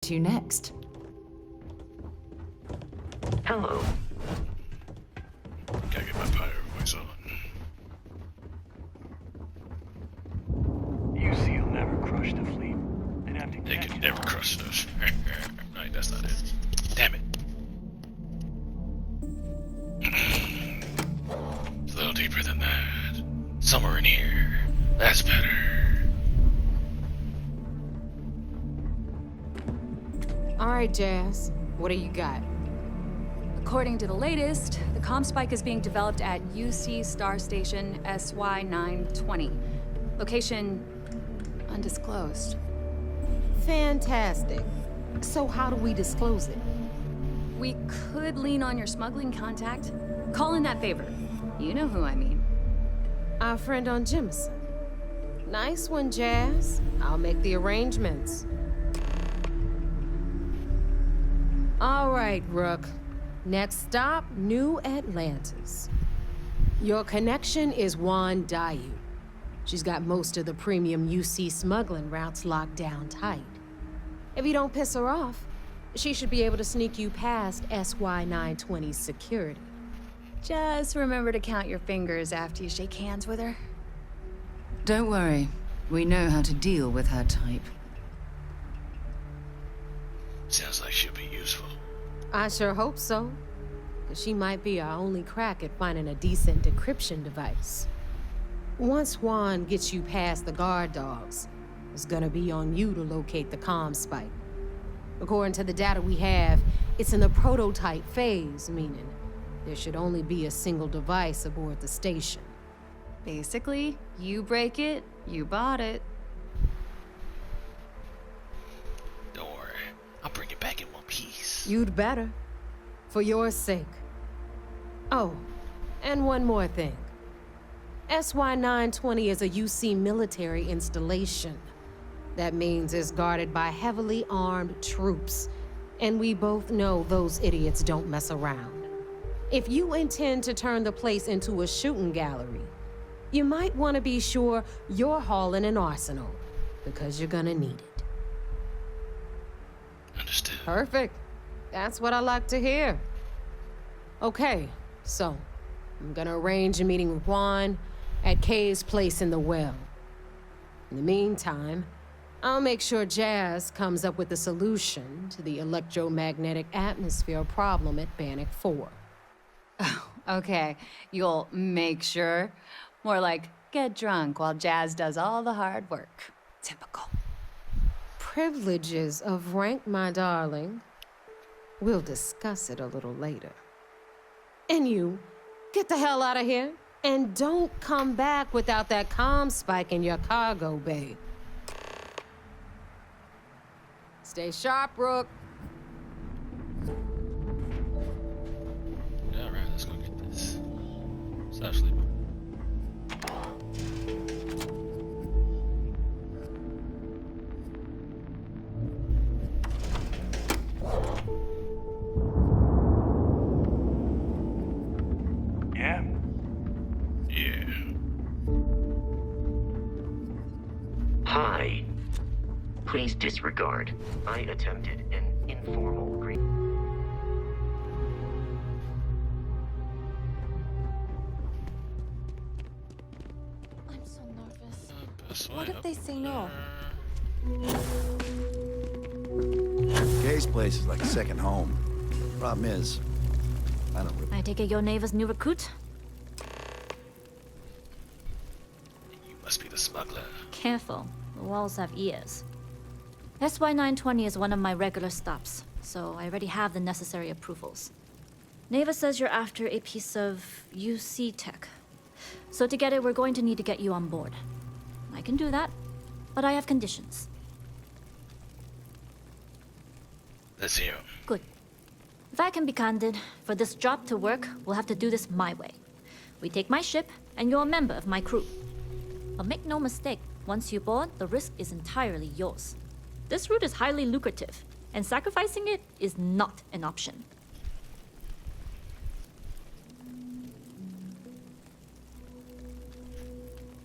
to next. Hello. Gotta get my pirate voice on. You see, you'll never crush the fleet. They'd have to They catch can it. never crush us. No, that's not it. Damn it. It's a little deeper than that. Somewhere in here. That's better. All right, Jazz. What do you got? According to the latest, the comm spike is being developed at UC Star Station SY920. Location undisclosed. Fantastic. So how do we disclose it? We could lean on your smuggling contact. Call in that favor. You know who I mean. Our friend on Jimison. Nice one, Jazz. I'll make the arrangements. All right, Rook. Next stop, New Atlantis. Your connection is Juan Dayu. She's got most of the premium UC smuggling routes locked down tight. If you don't piss her off, she should be able to sneak you past SY920's security. Just remember to count your fingers after you shake hands with her. Don't worry. We know how to deal with her type. Sounds like she'll be useful. I sure hope so. 'Cause she might be our only crack at finding a decent decryption device. Once Juan gets you past the guard dogs, it's gonna be on you to locate the comm spike. According to the data we have, it's in the prototype phase, meaning there should only be a single device aboard the station. Basically, you break it, you bought it. Don't worry. I'll bring it back in one piece. You'd better. For your sake. Oh, and one more thing. SY920 is a UC military installation. That means it's guarded by heavily armed troops. And we both know those idiots don't mess around. If you intend to turn the place into a shooting gallery, you might want to be sure you're hauling an arsenal, because you're gonna need it. Understood. Perfect. That's what I like to hear. Okay, so I'm gonna arrange a meeting with Juan at Kay's place in the well. In the meantime, I'll make sure Jazz comes up with a solution to the electromagnetic atmosphere problem at Bannock 4. Okay, you'll make sure. More like, get drunk while Jazz does all the hard work. Typical. Privileges of rank, my darling. We'll discuss it a little later. And you, get the hell out of here. And don't come back without that comm spike in your cargo bay. Stay sharp, Rook. Alright, let's go get this. Stop sleeping. Yeah? Yeah. Hi. Please disregard. I attempted an informal greeting. I'm so nervous. Best What way if up they say no? Kay's place is like a second home. Problem is, I don't really... I take it your neighbor's new recruit? You must be the smuggler. Careful, the walls have ears. SY920 is one of my regular stops, so I already have the necessary approvals. Neva says you're after a piece of UC tech. So to get it, we're going to need to get you on board. I can do that, but I have conditions. Let's hear 'em. Good. If I can be candid, for this job to work, we'll have to do this my way. We take my ship, and you're a member of my crew. But make no mistake, once you board, the risk is entirely yours. This route is highly lucrative, and sacrificing it is not an option.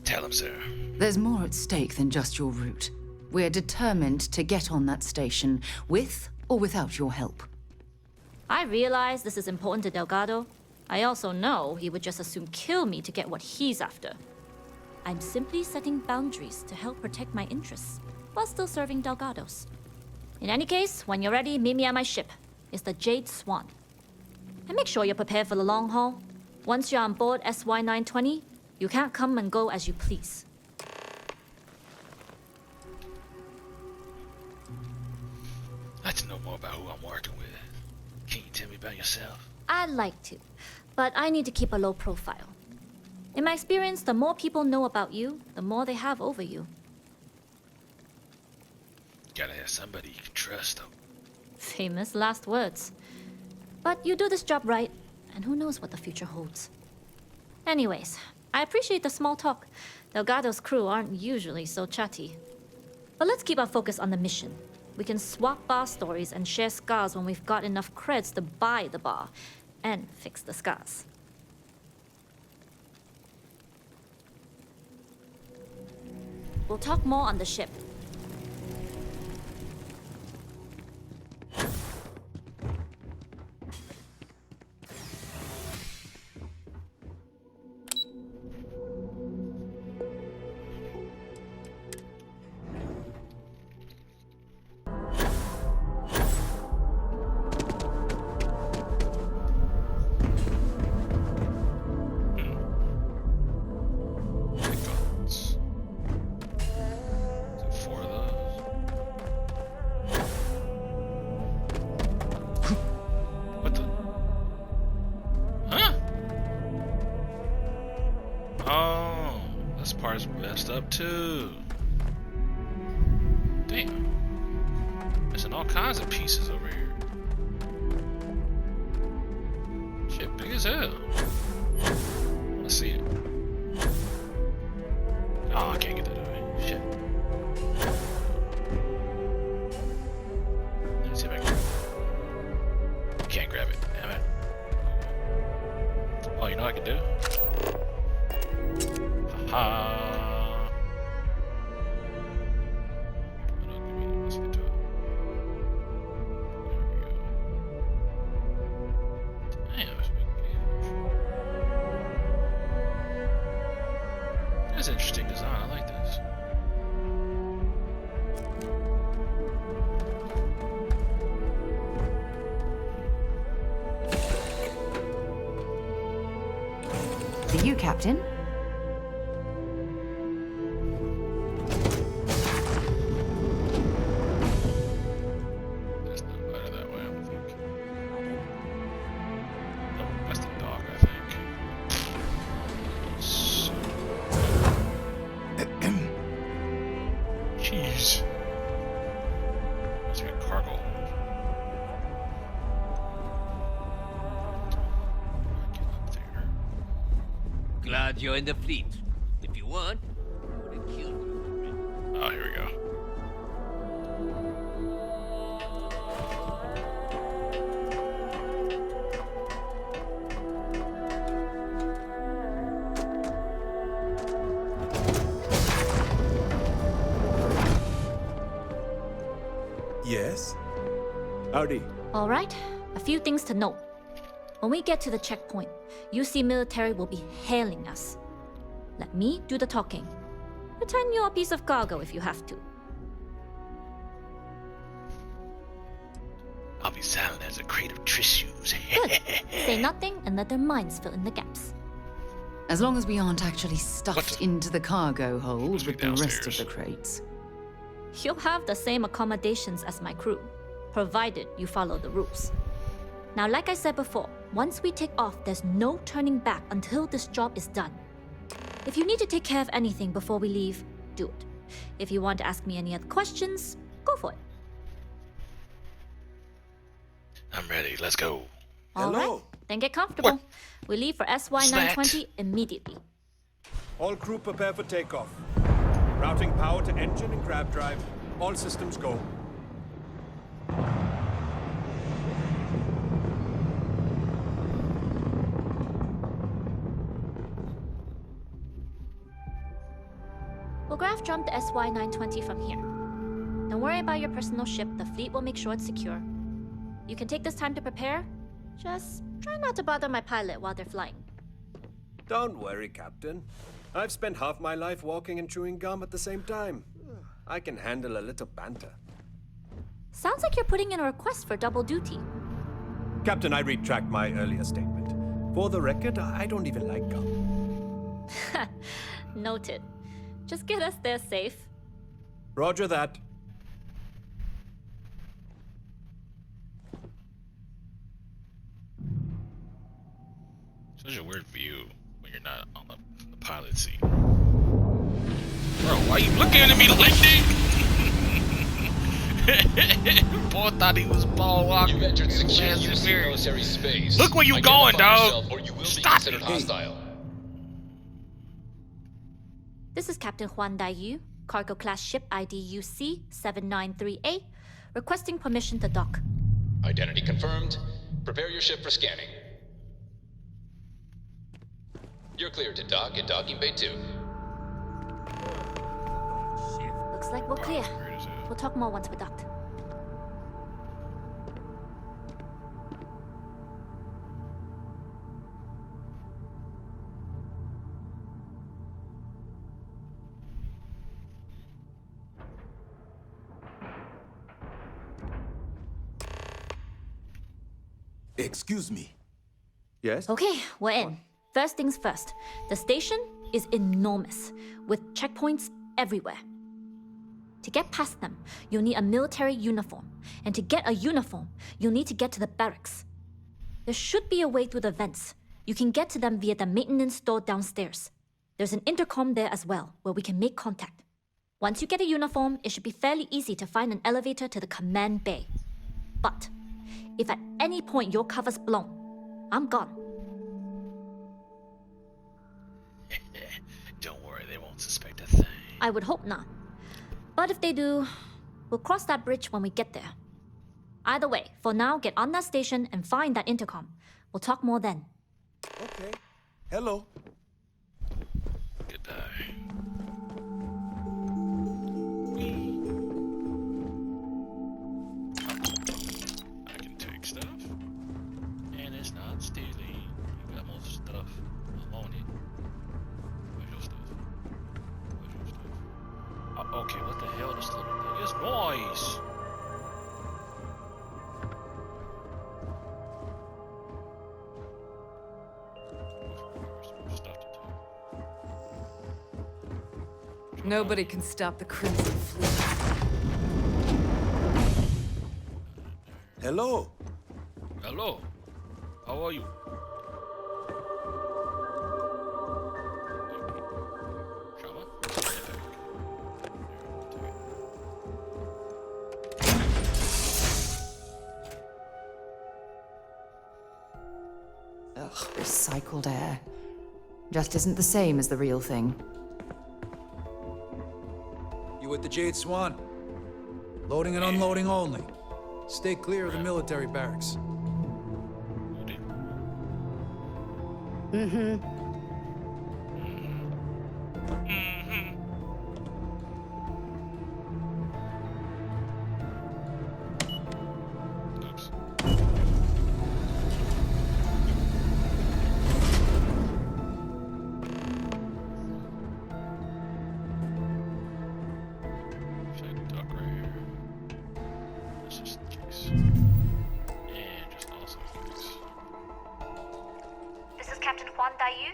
Tell him, sir. There's more at stake than just your route. We're determined to get on that station, with or without your help. I realize this is important to Delgado. I also know he would just as soon kill me to get what he's after. I'm simply setting boundaries to help protect my interests, while still serving Delgado's. In any case, when you're ready, meet me at my ship. It's the Jade Swan. And make sure you're prepared for the long haul. Once you're on board SY-920, you can't come and go as you please. I'd like to know more about who I'm working with. Can you tell me about yourself? I'd like to, but I need to keep a low profile. In my experience, the more people know about you, the more they have over you. Gotta have somebody you can trust, though. Famous last words. But you do this job right, and who knows what the future holds. Anyways, I appreciate the small talk. Delgado's crew aren't usually so chatty. But let's keep our focus on the mission. We can swap bar stories and share scars when we've got enough creds to buy the bar and fix the scars. We'll talk more on the ship. Messed up too. Damn. Missing all kinds of pieces over here. Shit, big as hell. I wanna see it. Oh, I can't get that away. Shit. Let's see if I can grab it. Can't grab it. Damn it. Oh, you know what I can do? Ha. Interesting design. I like this. To you, Captain. That's not better that way, I don't think. Nope, that's the dog, I think. Jeez. Must be a cargo hold. Get up there. Glad you're in the fleet. If you weren't, I would have killed you. Oh, here we go. Yes? Howdy. All right, a few things to note. When we get to the checkpoint, UC military will be hailing us. Let me do the talking. Pretend you're a piece of cargo if you have to. I'll be silent as a crate of tissues. Good. Say nothing and let their minds fill in the gaps. As long as we aren't actually stuffed into the cargo hold Must be with the rest of downstairs. the crates. You'll have the same accommodations as my crew, provided you follow the rules. Now, like I said before, once we take off, there's no turning back until this job is done. If you need to take care of anything before we leave, do it. If you want to ask me any other questions, go for it. I'm ready. Let's go. All Hello. right, then get comfortable. What? We leave for SY-920 immediately. All crew prepare for takeoff. Routing power to engine and grab drive. All systems go. We'll graph jump the SY-920 from here. Don't worry about your personal ship. The fleet will make sure it's secure. You can take this time to prepare. Just try not to bother my pilot while they're flying. Don't worry, Captain. I've spent half my life walking and chewing gum at the same time. I can handle a little banter. Sounds like you're putting in a request for double duty. Captain, I retract my earlier statement. For the record, I don't even like gum. Noted. Just get us there safe. Roger that. Such a weird view when you're not on the pilot seat. Bro, why you looking at me like that? Boy thought he was ball walking. You've entered secure UC military space. Look where you going, dog. Or you will Stop be considered it. hostile. This is Captain Huan Daiyu, cargo class ship ID UC 793A, requesting permission to dock. Identity confirmed. Prepare your ship for scanning. You're cleared to dock at docking bay 2. Looks like we're clear. We'll talk more once we're docked. Excuse me. Yes? Okay, we're in. First things first. The station is enormous, with checkpoints everywhere. To get past them, you'll need a military uniform. And to get a uniform, you'll need to get to the barracks. There should be a way through the vents. You can get to them via the maintenance store downstairs. There's an intercom there as well, where we can make contact. Once you get a uniform, it should be fairly easy to find an elevator to the command bay. But if at any point your cover's blown, I'm gone. Don't worry, they won't suspect a thing. I would hope not. But if they do, we'll cross that bridge when we get there. Either way, for now, get on that station and find that intercom. We'll talk more then. Okay. Hello. Good day. I can take stuff. And it's not stealing. You got most stuff. I want it. Where's your stuff? Where's your stuff? Oh, okay, what the hell? This little thing is noise. Nobody can stop the Crimson Fleet. Hello. Hello. How are you? Ugh, recycled air. Just isn't the same as the real thing. You with the Jade Swan? Loading and unloading only. Stay clear of the military barracks. Oops. Should duck right here. That's just in case. And just also in case. This is Captain Huan Daiyu.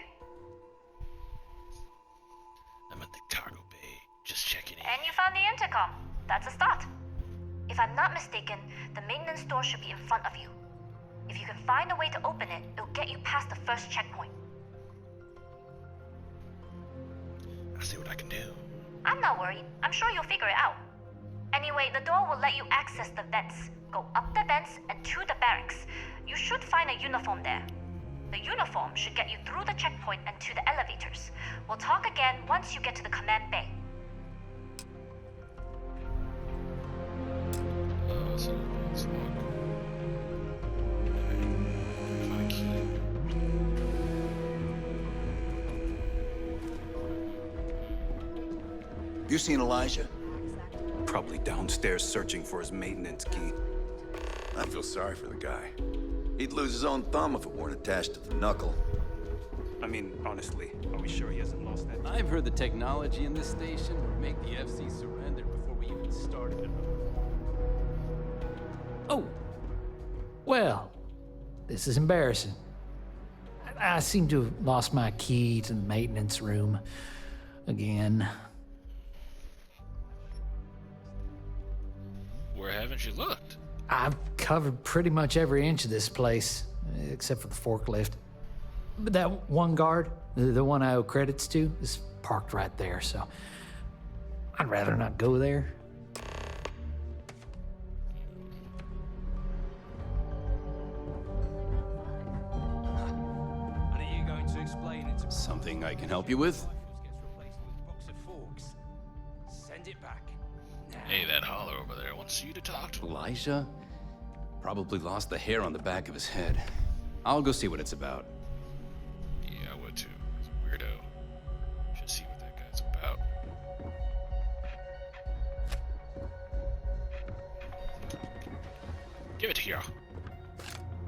I'm at the cargo bay. Just checking in. And you found the intercom. That's a start. If I'm not mistaken, the maintenance door should be in front of you. If you can find a way to open it, it'll get you past the first checkpoint. I'll see what I can do. I'm not worried. I'm sure you'll figure it out. Anyway, the door will let you access the vents. Go up the vents and to the barracks. You should find a uniform there. The uniform should get you through the checkpoint and to the elevators. We'll talk again once you get to the command bay. So it's like... Find a key. You seen Elijah? Probably downstairs searching for his maintenance key. I feel sorry for the guy. He'd lose his own thumb if it weren't attached to the knuckle. I mean, honestly, are we sure he hasn't lost that? I've heard the technology in this station would make the FC surrender before we even started it. Oh! Well, this is embarrassing. I seem to have lost my key to the maintenance room again. Where haven't you looked? I've covered pretty much every inch of this place, except for the forklift. But that one guard, the one I owe credits to, is parked right there, so I'd rather not go there. And are you going to explain it to me? Something I can help you with? Gets replaced with a box of forks. Send it back. Hey, that holler over there wants you to talk to him. Elijah? Probably lost the hair on the back of his head. I'll go see what it's about. Yeah, I would too. He's a weirdo. Should see what that guy's about. Give it here.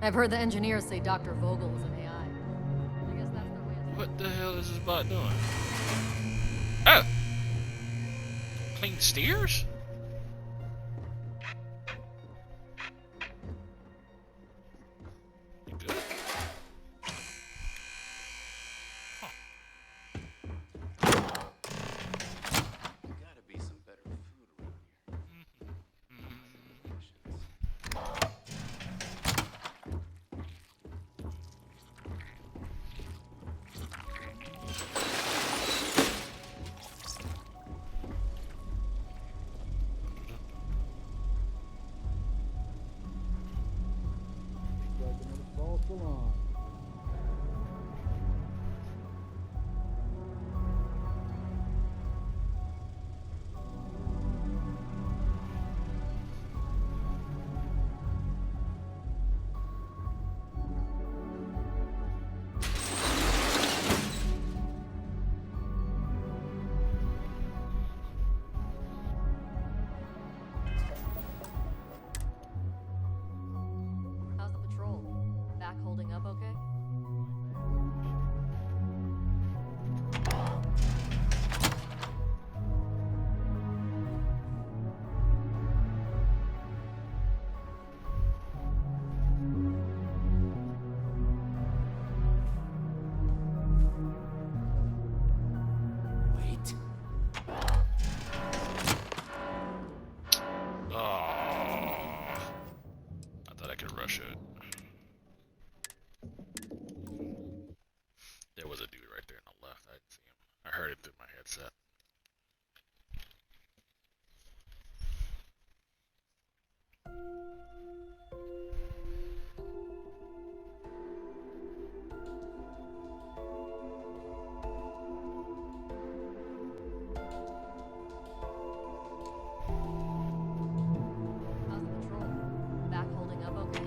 I've heard the engineers say Dr. Vogel is an AI. I guess that's their way of... What the hell is this bot doing? Oh! Clean stairs? You good? Huh. Gotta be some better food around here. How's the patrol? Back holding up okay? Wait. Oh. I thought I could rush it. There was a dude right there on the left. I didn't see him. I heard it through my headset. How's the patrol? Back holding up okay?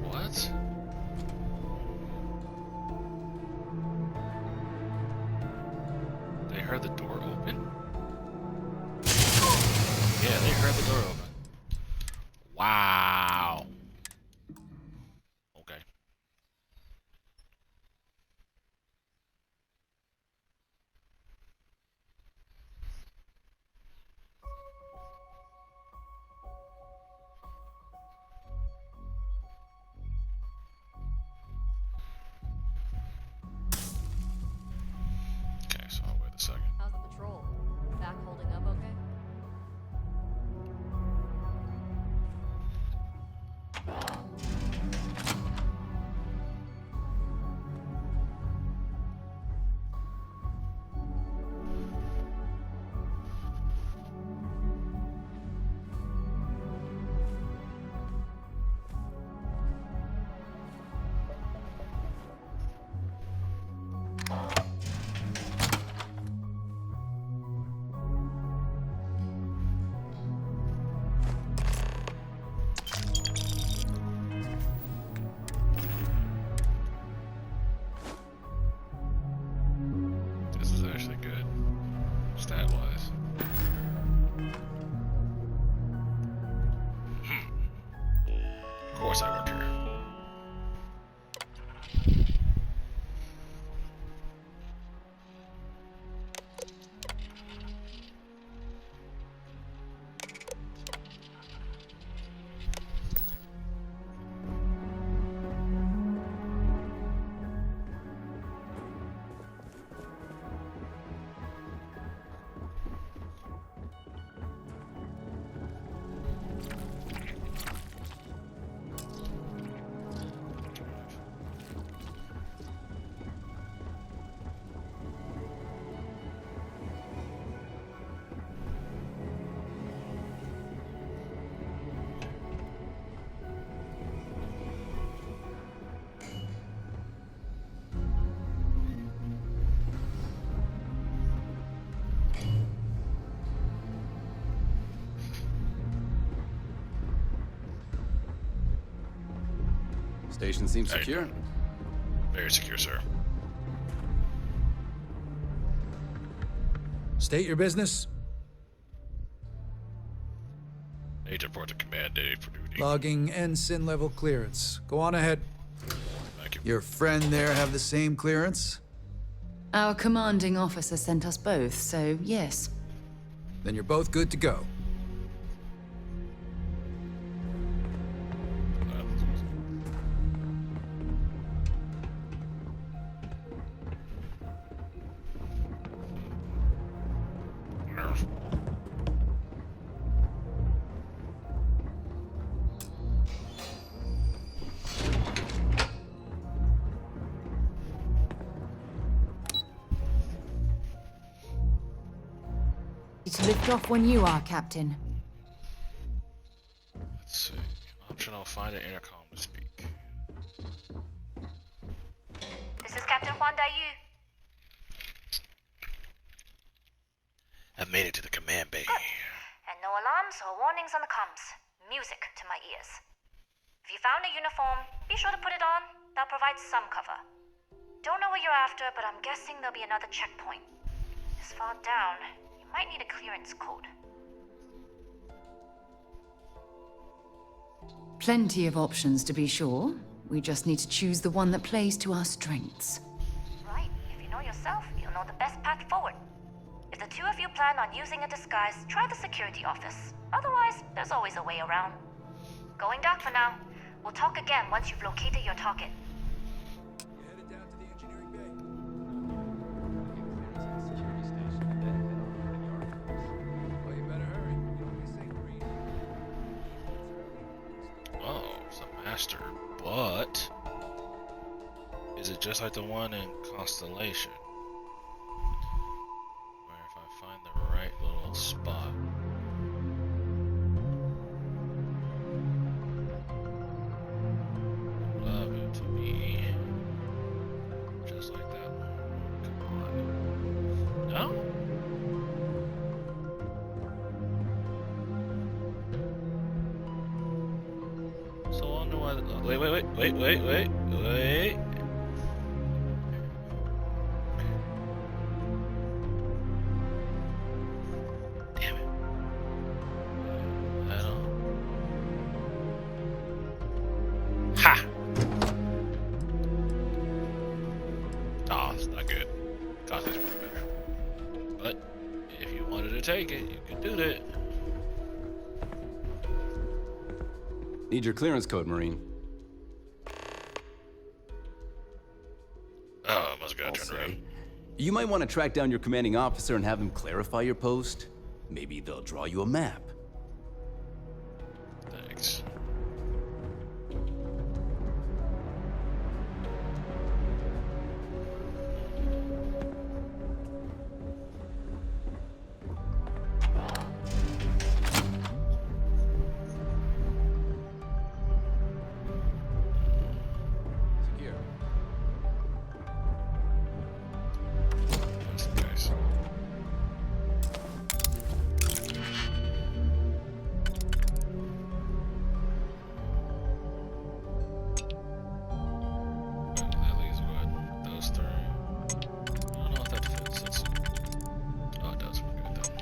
What? They heard the door open? Yeah, they heard the door open. Wow. Okay. Okay, so I'll wait a second. How's the patrol? Back holding up okay? This is actually good, stat-wise. Station seems How you secure. doing? Very secure, sir. State your business. Need to report to command day for duty. Logging ensign level clearance. Go on ahead. Thank you. Your friend there have the same clearance? Our commanding officer sent us both, so yes. Then you're both good to go. To lift off when you are, Captain. Let's see. Optional, find an intercom to speak. This is Captain Huan Daiyu. I've made it to the command bay. Good. And no alarms or warnings on the comms. Music to my ears. If you found a uniform, be sure to put it on. That'll provide some cover. Don't know what you're after, but I'm guessing there'll be another checkpoint. This far down, you might need a clearance code. Plenty of options, to be sure. We just need to choose the one that plays to our strengths. Right. If you know yourself, you'll know the best path forward. If the two of you plan on using a disguise, try the security office. Otherwise, there's always a way around. Going dark for now. We'll talk again once you've located your target. You're headed down to the engineering bay. Well, you better hurry. You don't be St. Green. Oh, it's a master, but is it just like the one in Constellation? Where if I find the right little spot. Love it to be just like that one. Come on. No? So I wonder why. Wait. Damn it. I don't. Ha! Ah, it's not good. Content's much better. But if you wanted to take it, you could do that. Need your clearance code, Marine. Oh, I must gotta turn around. You might want to track down your commanding officer and have him clarify your post. Maybe they'll draw you a map. Thanks. That's the case. At least what? Those three. I don't know if that fits. Let's see. Oh, it does. We're good then.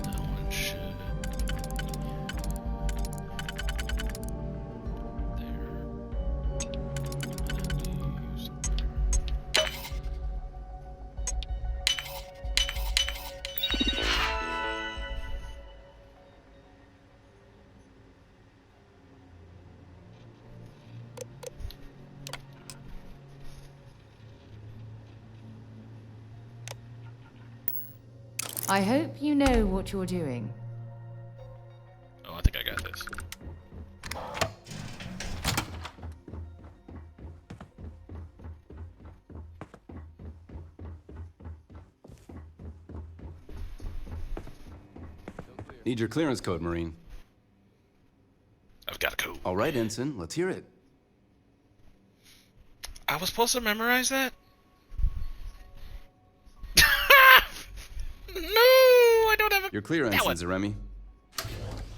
That one should. I hope you know what you're doing. Oh, I think I got this. Need your clearance code, Marine. I've got a code. All right, Ensign, let's hear it. I was supposed to memorize that? No, I don't have a... You're clear, That Ensign one. Zaremi.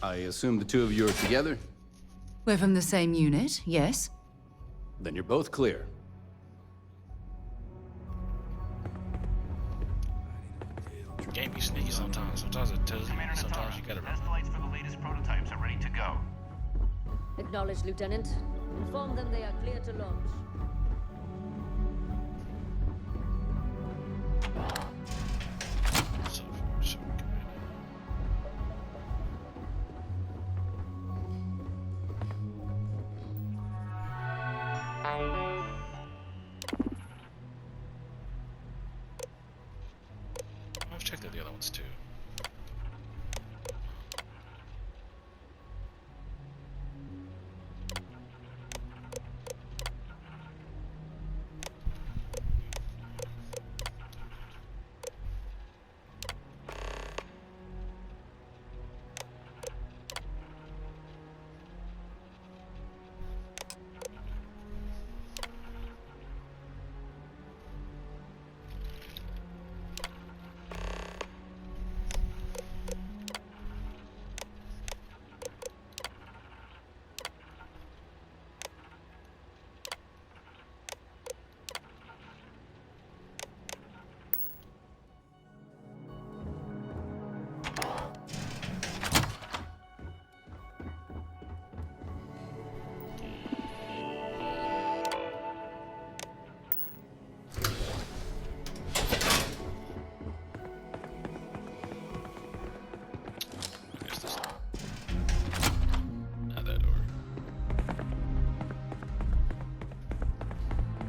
I assume the two of you are together? We're from the same unit, yes? Then you're both clear. Game be sneaky sometimes. Sometimes it tells you. Sometimes you gotta Test flights for the latest prototypes are ready to go. Acknowledged, Lieutenant. Inform them they are clear to launch. So far, so good. I've checked out the other ones too.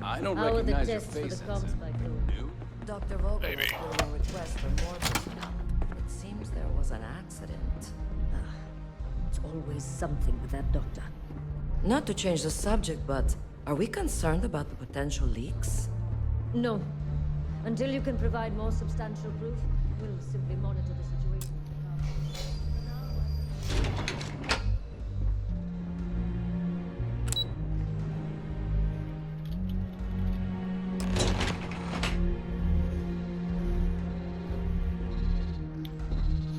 I don't How are the recognize your tests for face. the comms spike going? Dr. Vogel Maybe. is doing a request for more personnel. It seems there was an accident. It's always something with that doctor. Not to change the subject, but are we concerned about the potential leaks? No. Until you can provide more substantial proof, we'll simply monitor the situation.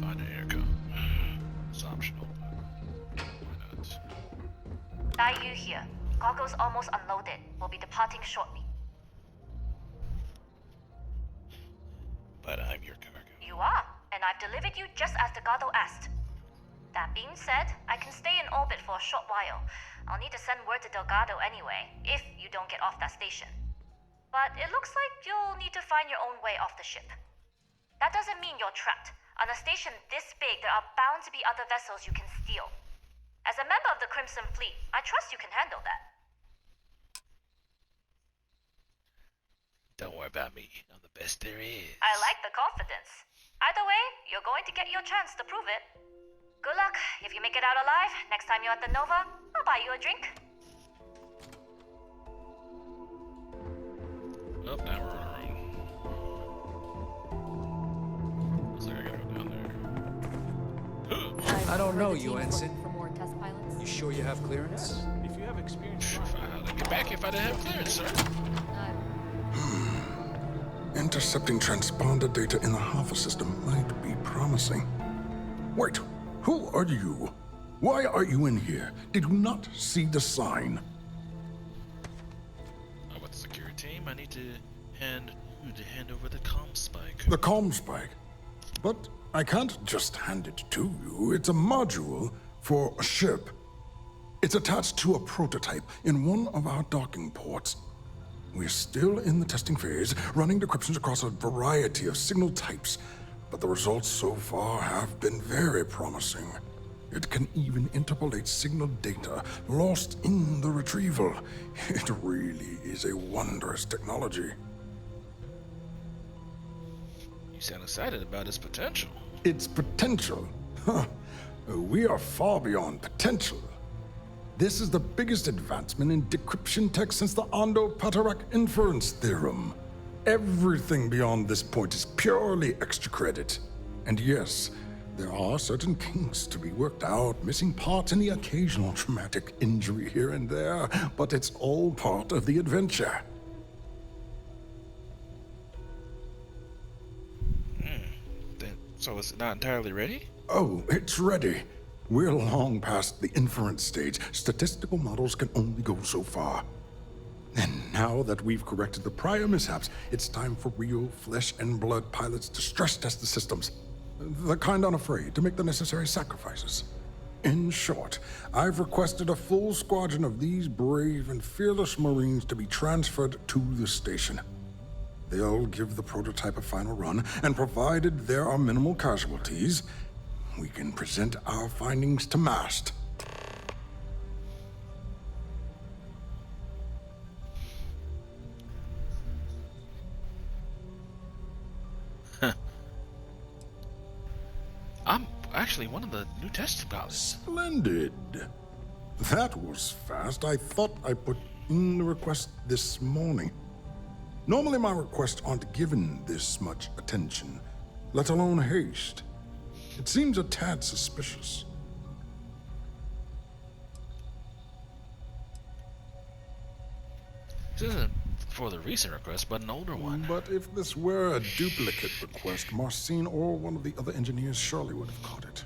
Find an aircom. It's optional. Why not? Dai Yu here. Cargo's almost unloaded. We'll be departing shortly. But I'm your cargo. You are, and I've delivered you just as Delgado asked. That being said, I can stay in orbit for a short while. I'll need to send word to Delgado anyway, if you don't get off that station. But it looks like you'll need to find your own way off the ship. That doesn't mean you're trapped. On a station this big, there are bound to be other vessels you can steal. As a member of the Crimson Fleet, I trust you can handle that. Don't worry about me. I'm the best there is. I like the confidence. Either way, you're going to get your chance to prove it. Good luck. If you make it out alive, next time you're at the Nova, I'll buy you a drink. Oh, now we're on our own. Looks like I gotta go down there. I don't know you, Ensign. For more test pilots? You sure you have clearance? If you have experience, I'd get back if I didn't have clearance, sir. Intercepting transponder data in the Alpha system might be promising. Wait, who are you? Why are you in here? Did you not see the sign? I'm with the security team. I need to hand over the comm spike. The comm spike. But I can't just hand it to you. It's a module for a ship. It's attached to a prototype in one of our docking ports. We're still in the testing phase, running decryptions across a variety of signal types, but the results so far have been very promising. It can even interpolate signal data lost in the retrieval. It really is a wondrous technology. You sound excited about its potential. Its potential? Huh. We are far beyond potential. This is the biggest advancement in decryption tech since the Ondo-Patarak inference theorem. Everything beyond this point is purely extra credit. And yes, there are certain kinks to be worked out, missing parts and the occasional traumatic injury here and there, but it's all part of the adventure. So it's not entirely ready? Oh, it's ready. We're long past the inference stage. Statistical models can only go so far. And now that we've corrected the prior mishaps, it's time for real flesh and blood pilots to stress test the systems. The kind unafraid to make the necessary sacrifices. In short, I've requested a full squadron of these brave and fearless Marines to be transferred to the station. They'll give the prototype a final run, and provided there are minimal casualties, we can present our findings to MAST. I'm actually one of the new testing pilots. Splendid. That was fast. I thought I put in the request this morning. Normally my requests aren't given this much attention, let alone haste. It seems a tad suspicious. This isn't for the recent request, but an older one. But if this were a duplicate request, Marcin or one of the other engineers surely would have caught it.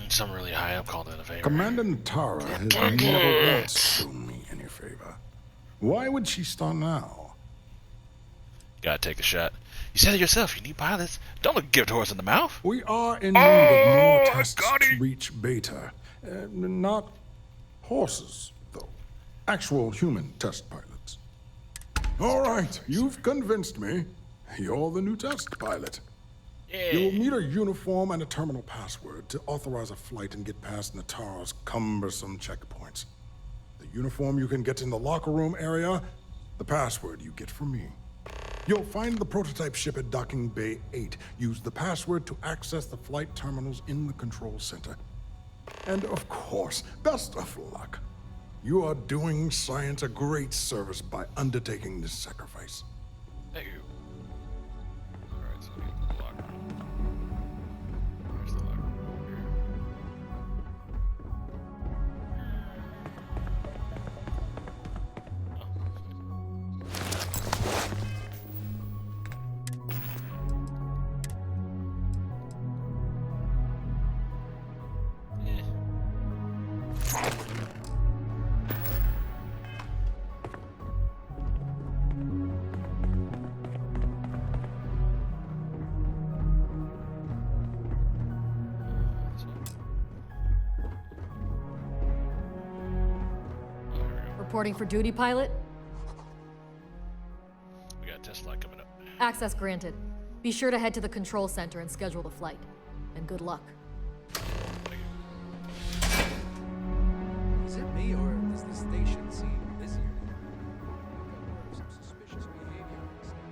Someone really high up called in a favor. Commander Tara has never once shown me any favor. Why would she start now? Gotta take a shot. You said it yourself, you need pilots. Don't give it a horse in the mouth. We are in need of more tests to reach beta. Not horses, though. Actual human test pilots. All right, you've convinced me. You're the new test pilot. Yeah. You'll need a uniform and a terminal password to authorize a flight and get past Natara's cumbersome checkpoints. The uniform you can get in the locker room area, the password you get from me. You'll find the prototype ship at Docking Bay 8. Use the password to access the flight terminals in the control center. And of course, best of luck. You are doing science a great service by undertaking this sacrifice. Thank you. Alright, so get to the locker room. Where's the locker room? Here. Reporting for duty, pilot. We got a test flight coming up. Access granted. Be sure to head to the control center and schedule the flight. And good luck. Is it me, or does the station seem busier? I've noticed some suspicious behavior on the station.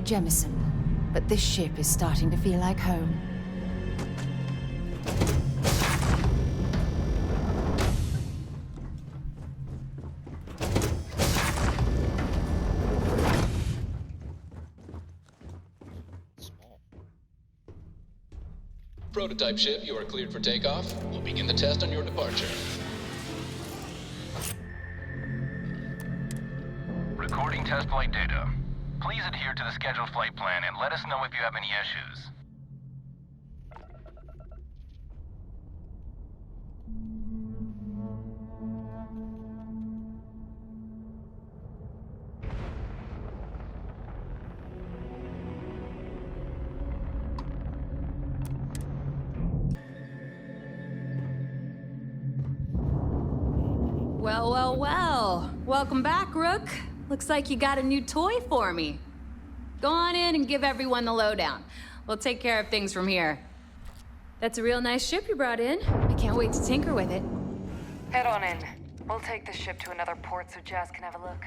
Jemison, but this ship is starting to feel like home. Prototype ship, you are cleared for takeoff. We'll begin the test on your departure. Recording test flight data. Please adhere to the scheduled flight plan and let us know if you have any issues. Well, well, well. Welcome back, Rook. Looks like you got a new toy for me. Go on in and give everyone the lowdown. We'll take care of things from here. That's a real nice ship you brought in. I can't wait to tinker with it. Head on in. We'll take the ship to another port so Jazz can have a look.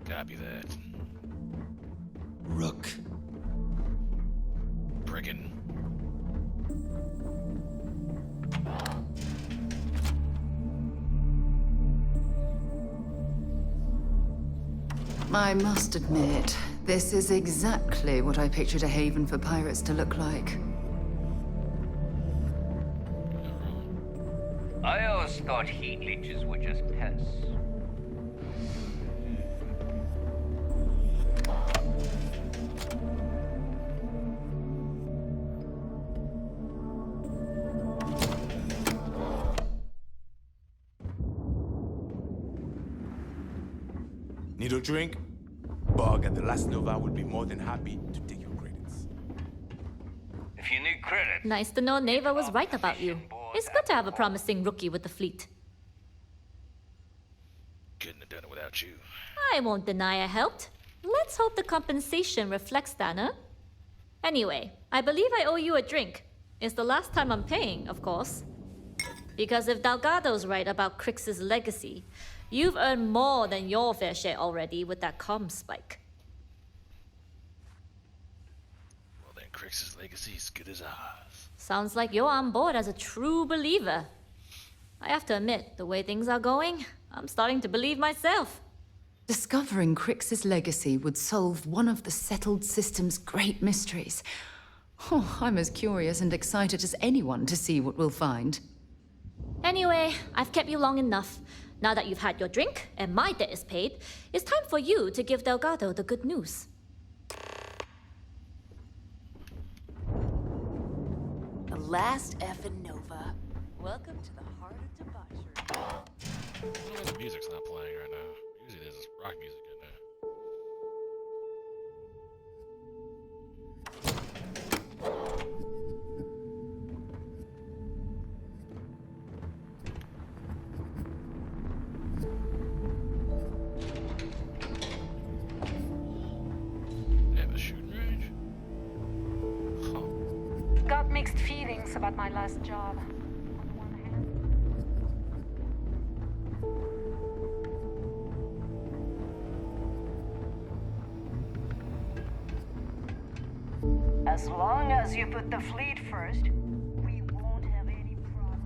Copy that. Rook. Priggin. I must admit, this is exactly what I pictured a haven for pirates to look like. I always thought heat leeches were just pests. Need a drink? Bog at the Last Nova would be more than happy to take your credits. If you need credit. Nice to know Neva was right about you. It's good to have a promising rookie with the fleet. Couldn't have done it without you. I won't deny I helped. Let's hope the compensation reflects that, huh? Anyway, I believe I owe you a drink. It's the last time I'm paying, of course. Because if Delgado's right about Crix's legacy, you've earned more than your fair share already with that comm spike. Well then, Crix's legacy is good as ours. Sounds like you're on board as a true believer. I have to admit, the way things are going, I'm starting to believe myself. Discovering Crix's legacy would solve one of the settled system's great mysteries. Oh, I'm as curious and excited as anyone to see what we'll find. Anyway, I've kept you long enough. Now that you've had your drink and my debt is paid, it's time for you to give Delgado the good news. The last effing Nova. Welcome to the heart of debauchery. Well, the music's not playing right now. Usually there's this rock music in there. They have a shooting range? Huh. Got mixed feelings about my last job. As long as you put the fleet first, we won't have any problem.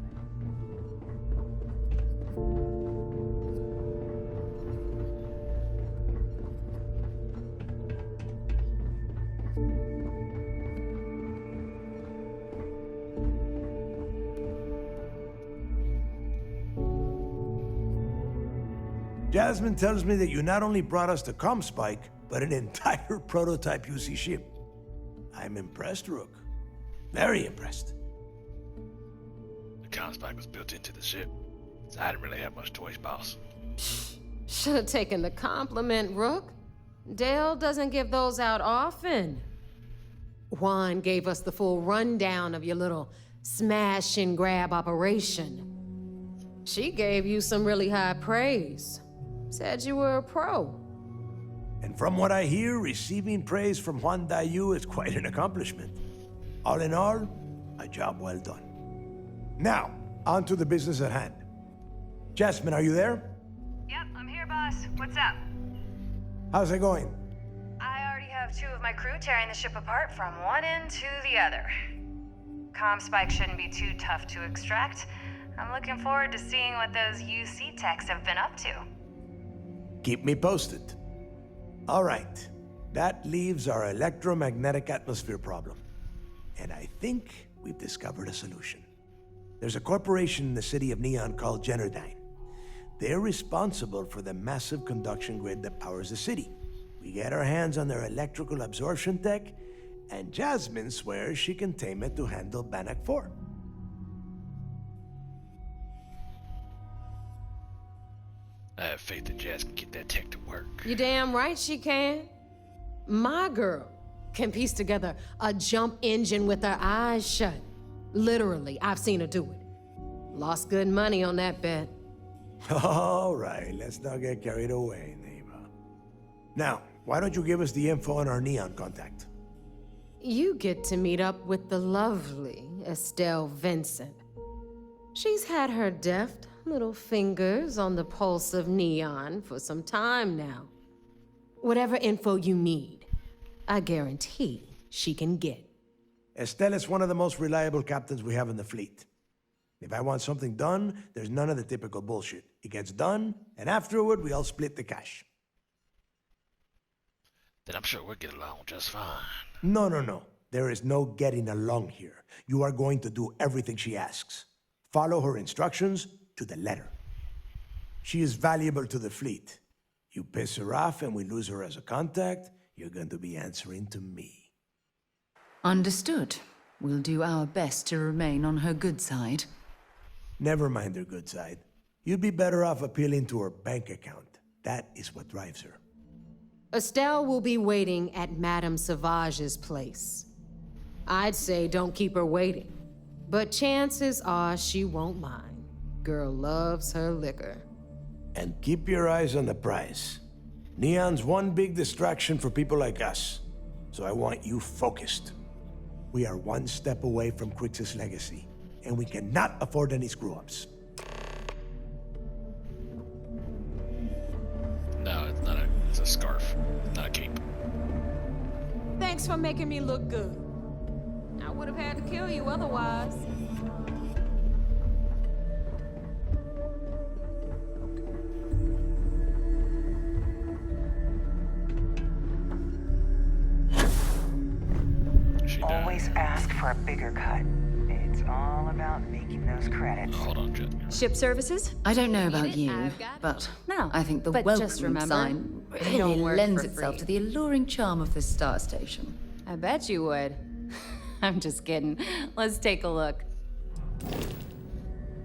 Jasmine tells me that you not only brought us the comm spike, but an entire prototype UC ship. I'm impressed, Rook. Very impressed. The comm spike was built into the ship, so I didn't really have much choice, boss. Should have taken the compliment, Rook. Dale doesn't give those out often. Juan gave us the full rundown of your little smash and grab operation. She gave you some really high praise. Said you were a pro. And from what I hear, receiving praise from Juan Dayu is quite an accomplishment. All in all, a job well done. Now, on to the business at hand. Jasmine, are you there? Yep, I'm here, boss. What's up? How's it going? I already have 2 of my crew tearing the ship apart from one end to the other. Comm spike shouldn't be too tough to extract. I'm looking forward to seeing what those UC techs have been up to. Keep me posted. All right, that leaves our electromagnetic atmosphere problem. And I think we've discovered a solution. There's a corporation in the city of Neon called Generdyne. They're responsible for the massive conduction grid that powers the city. We get our hands on their electrical absorption tech, and Jasmine swears she can tame it to handle Bannock 4. I have faith that Jazz can get that tech to work. You damn right she can. My girl can piece together a jump engine with her eyes shut. Literally, I've seen her do it. Lost good money on that bet. All right, let's not get carried away, neighbor. Now, why don't you give us the info on our Neon contact? You get to meet up with the lovely Estelle Vincent. She's had her deft little fingers on the pulse of Neon for some time now. Whatever info you need, I guarantee she can get. Estelle is one of the most reliable captains we have in the fleet. If I want something done, there's none of the typical bullshit. It gets done, and afterward, we all split the cash. Then I'm sure we'll get along just fine. No. There is no getting along here. You are going to do everything she asks. Follow her instructions to the letter. She is valuable to the fleet. You piss her off and we lose her as a contact, you're going to be answering to me. Understood. We'll do our best to remain on her good side. Never mind her good side. You'd be better off appealing to her bank account. That is what drives her. Estelle will be waiting at Madame Savage's place. I'd say don't keep her waiting, but chances are she won't mind. Girl loves her liquor. And keep your eyes on the prize. Neon's one big distraction for people like us, so I want you focused. We are one step away from Crix's legacy, and we cannot afford any screw-ups. No, it's a scarf, not a cape. Thanks for making me look good. I would have had to kill you otherwise. Always ask for a bigger cut. It's all about making those credits. Hold on, Jet. Ship services? I don't know about you, but No, I think the but welcome just remember, sign they don't really work lends for itself free. to the alluring charm of this star station. I bet you would. I'm just kidding. Let's take a look.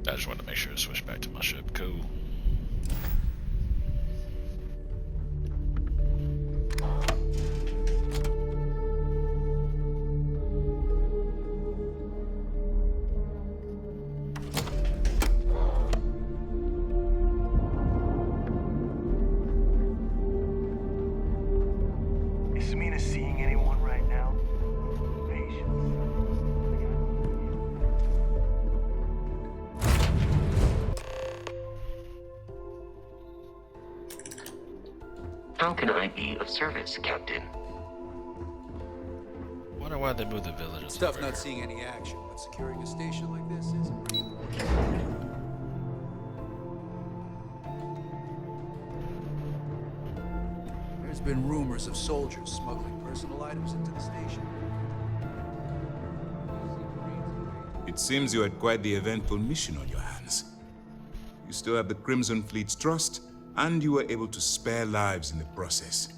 I just wanted to make sure to switch back to my ship. Cool. Is Mina seeing anyone right now? How can I be of service, Captain? Wonder why they moved the village. Stuff not seeing any action, but securing a station like this is pretty important. There's been rumors of soldiers smuggling personal items into the station. It seems you had quite the eventful mission on your hands. You still have the Crimson Fleet's trust, and you were able to spare lives in the process.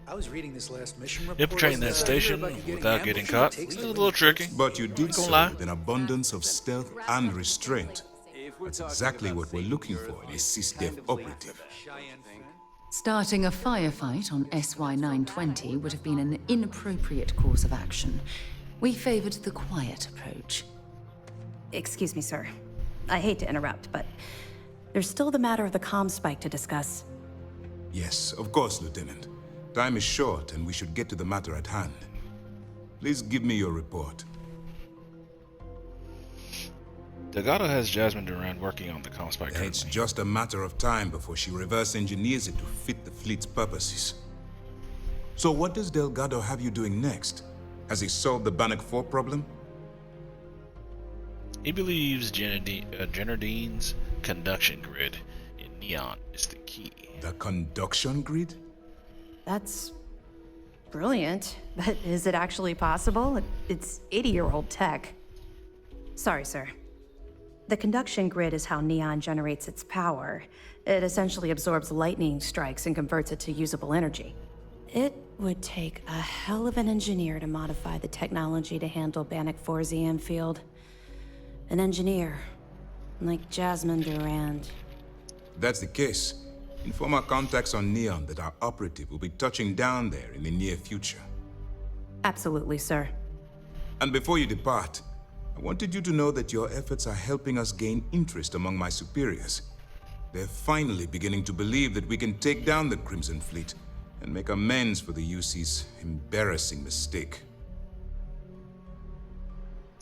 I was reading this last mission report. Infiltrating that station without getting caught is a little tricky. But you did so lie. with an abundance of stealth and restraint. That's exactly what we're looking for in a Sysdef operative. Starting a firefight on SY-920 would have been an inappropriate course of action. We favored the quiet approach. Excuse me, sir. I hate to interrupt, but there's still the matter of the comm spike to discuss. Yes, of course, Lieutenant. Time is short, and we should get to the matter at hand. Please give me your report. Delgado has Jasmine Duran working on the comm spike. It's just a matter of time before she reverse engineers it to fit the fleet's purposes. So what does Delgado have you doing next? Has he solved the Bannock 4 problem? He believes Jennerdine's conduction grid in Neon is the key. The conduction grid? That's brilliant, but is it actually possible? It's 80-year-old tech. Sorry, sir. The conduction grid is how Neon generates its power. It essentially absorbs lightning strikes and converts it to usable energy. It would take a hell of an engineer to modify the technology to handle Bannock 4's EM field. An engineer, like Jasmine Durand. If that's the case, inform our contacts on Neon that our operative will be touching down there in the near future. Absolutely, sir. And before you depart, I wanted you to know that your efforts are helping us gain interest among my superiors. They're finally beginning to believe that we can take down the Crimson Fleet and make amends for the UC's embarrassing mistake.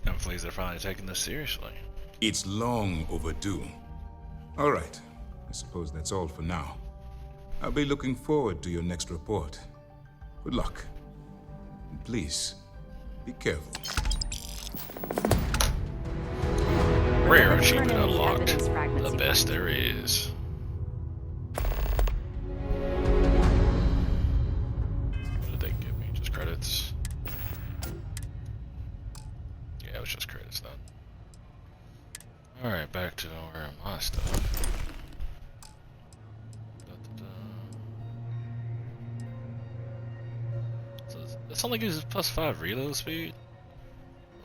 I'm pleased they're finally taking this seriously. It's long overdue. All right, I suppose that's all for now. I'll be looking forward to your next report. Good luck. And please, be careful. Rare achievement unlocked. The best there is. What did they give me? Just credits? Yeah, it was just credits then. Alright, back to where my stuff. So this only gives us +5 reload speed.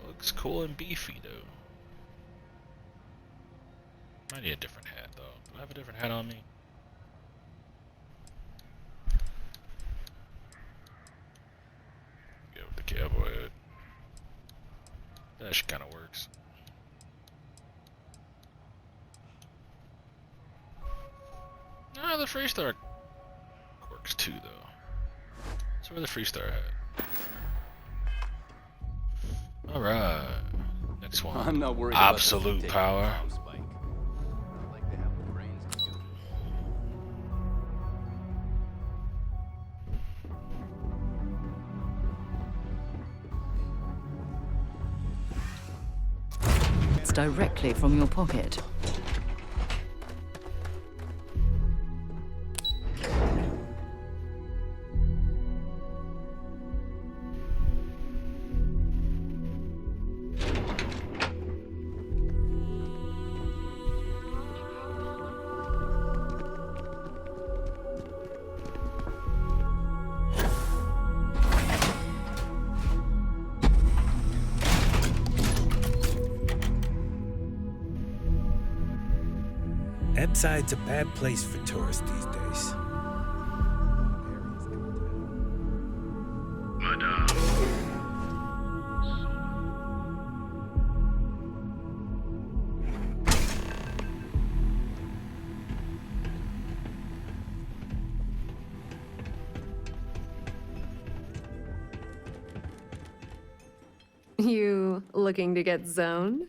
Looks cool and beefy though. I need a different hat though. Do I have a different hat on me? Go with the cowboy hat. That shit kinda works. Ah, the Freestar works too though. So where the Freestar hat? Alright. Next one. I'm not worried Absolute about power. It's directly from your pocket. Epside's a bad place for tourists these days. You looking to get zoned?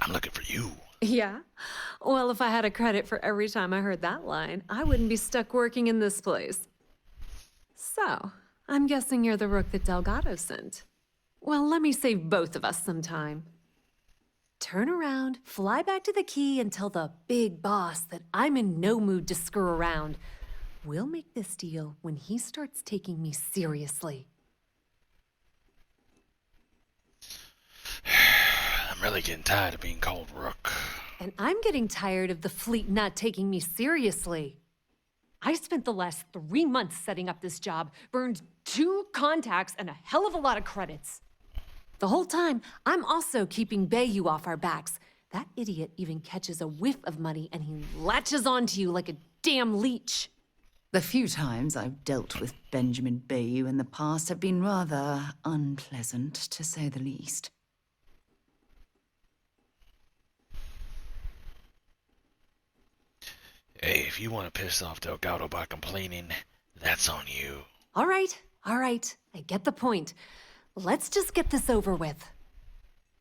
I'm looking for you. Yeah? Well, if I had a credit for every time I heard that line, I wouldn't be stuck working in this place. So, I'm guessing you're the rook that Delgado sent. Well, let me save both of us some time. Turn around, fly back to the key, and tell the big boss that I'm in no mood to screw around. We'll make this deal when he starts taking me seriously. I'm really getting tired of being called Rook. And I'm getting tired of the fleet not taking me seriously. I spent the last 3 months setting up this job, burned 2 contacts and a hell of a lot of credits. The whole time, I'm also keeping Bayou off our backs. That idiot even catches a whiff of money and he latches onto you like a damn leech. The few times I've dealt with Benjamin Bayou in the past have been rather unpleasant, to say the least. Hey, if you want to piss off Delgado by complaining, that's on you. All right. I get the point. Let's just get this over with.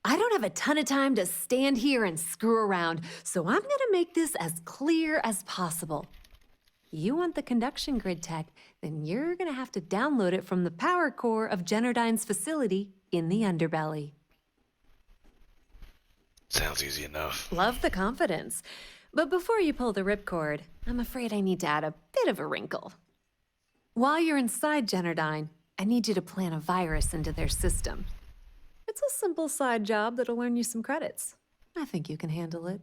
I don't have a ton of time to stand here and screw around, so I'm gonna make this as clear as possible. You want the conduction grid tech, then you're gonna have to download it from the power core of Generdyne's facility in the underbelly. Sounds easy enough. Love the confidence. But before you pull the ripcord, I'm afraid I need to add a bit of a wrinkle. While you're inside Generdyne, I need you to plant a virus into their system. It's a simple side job that'll earn you some credits. I think you can handle it.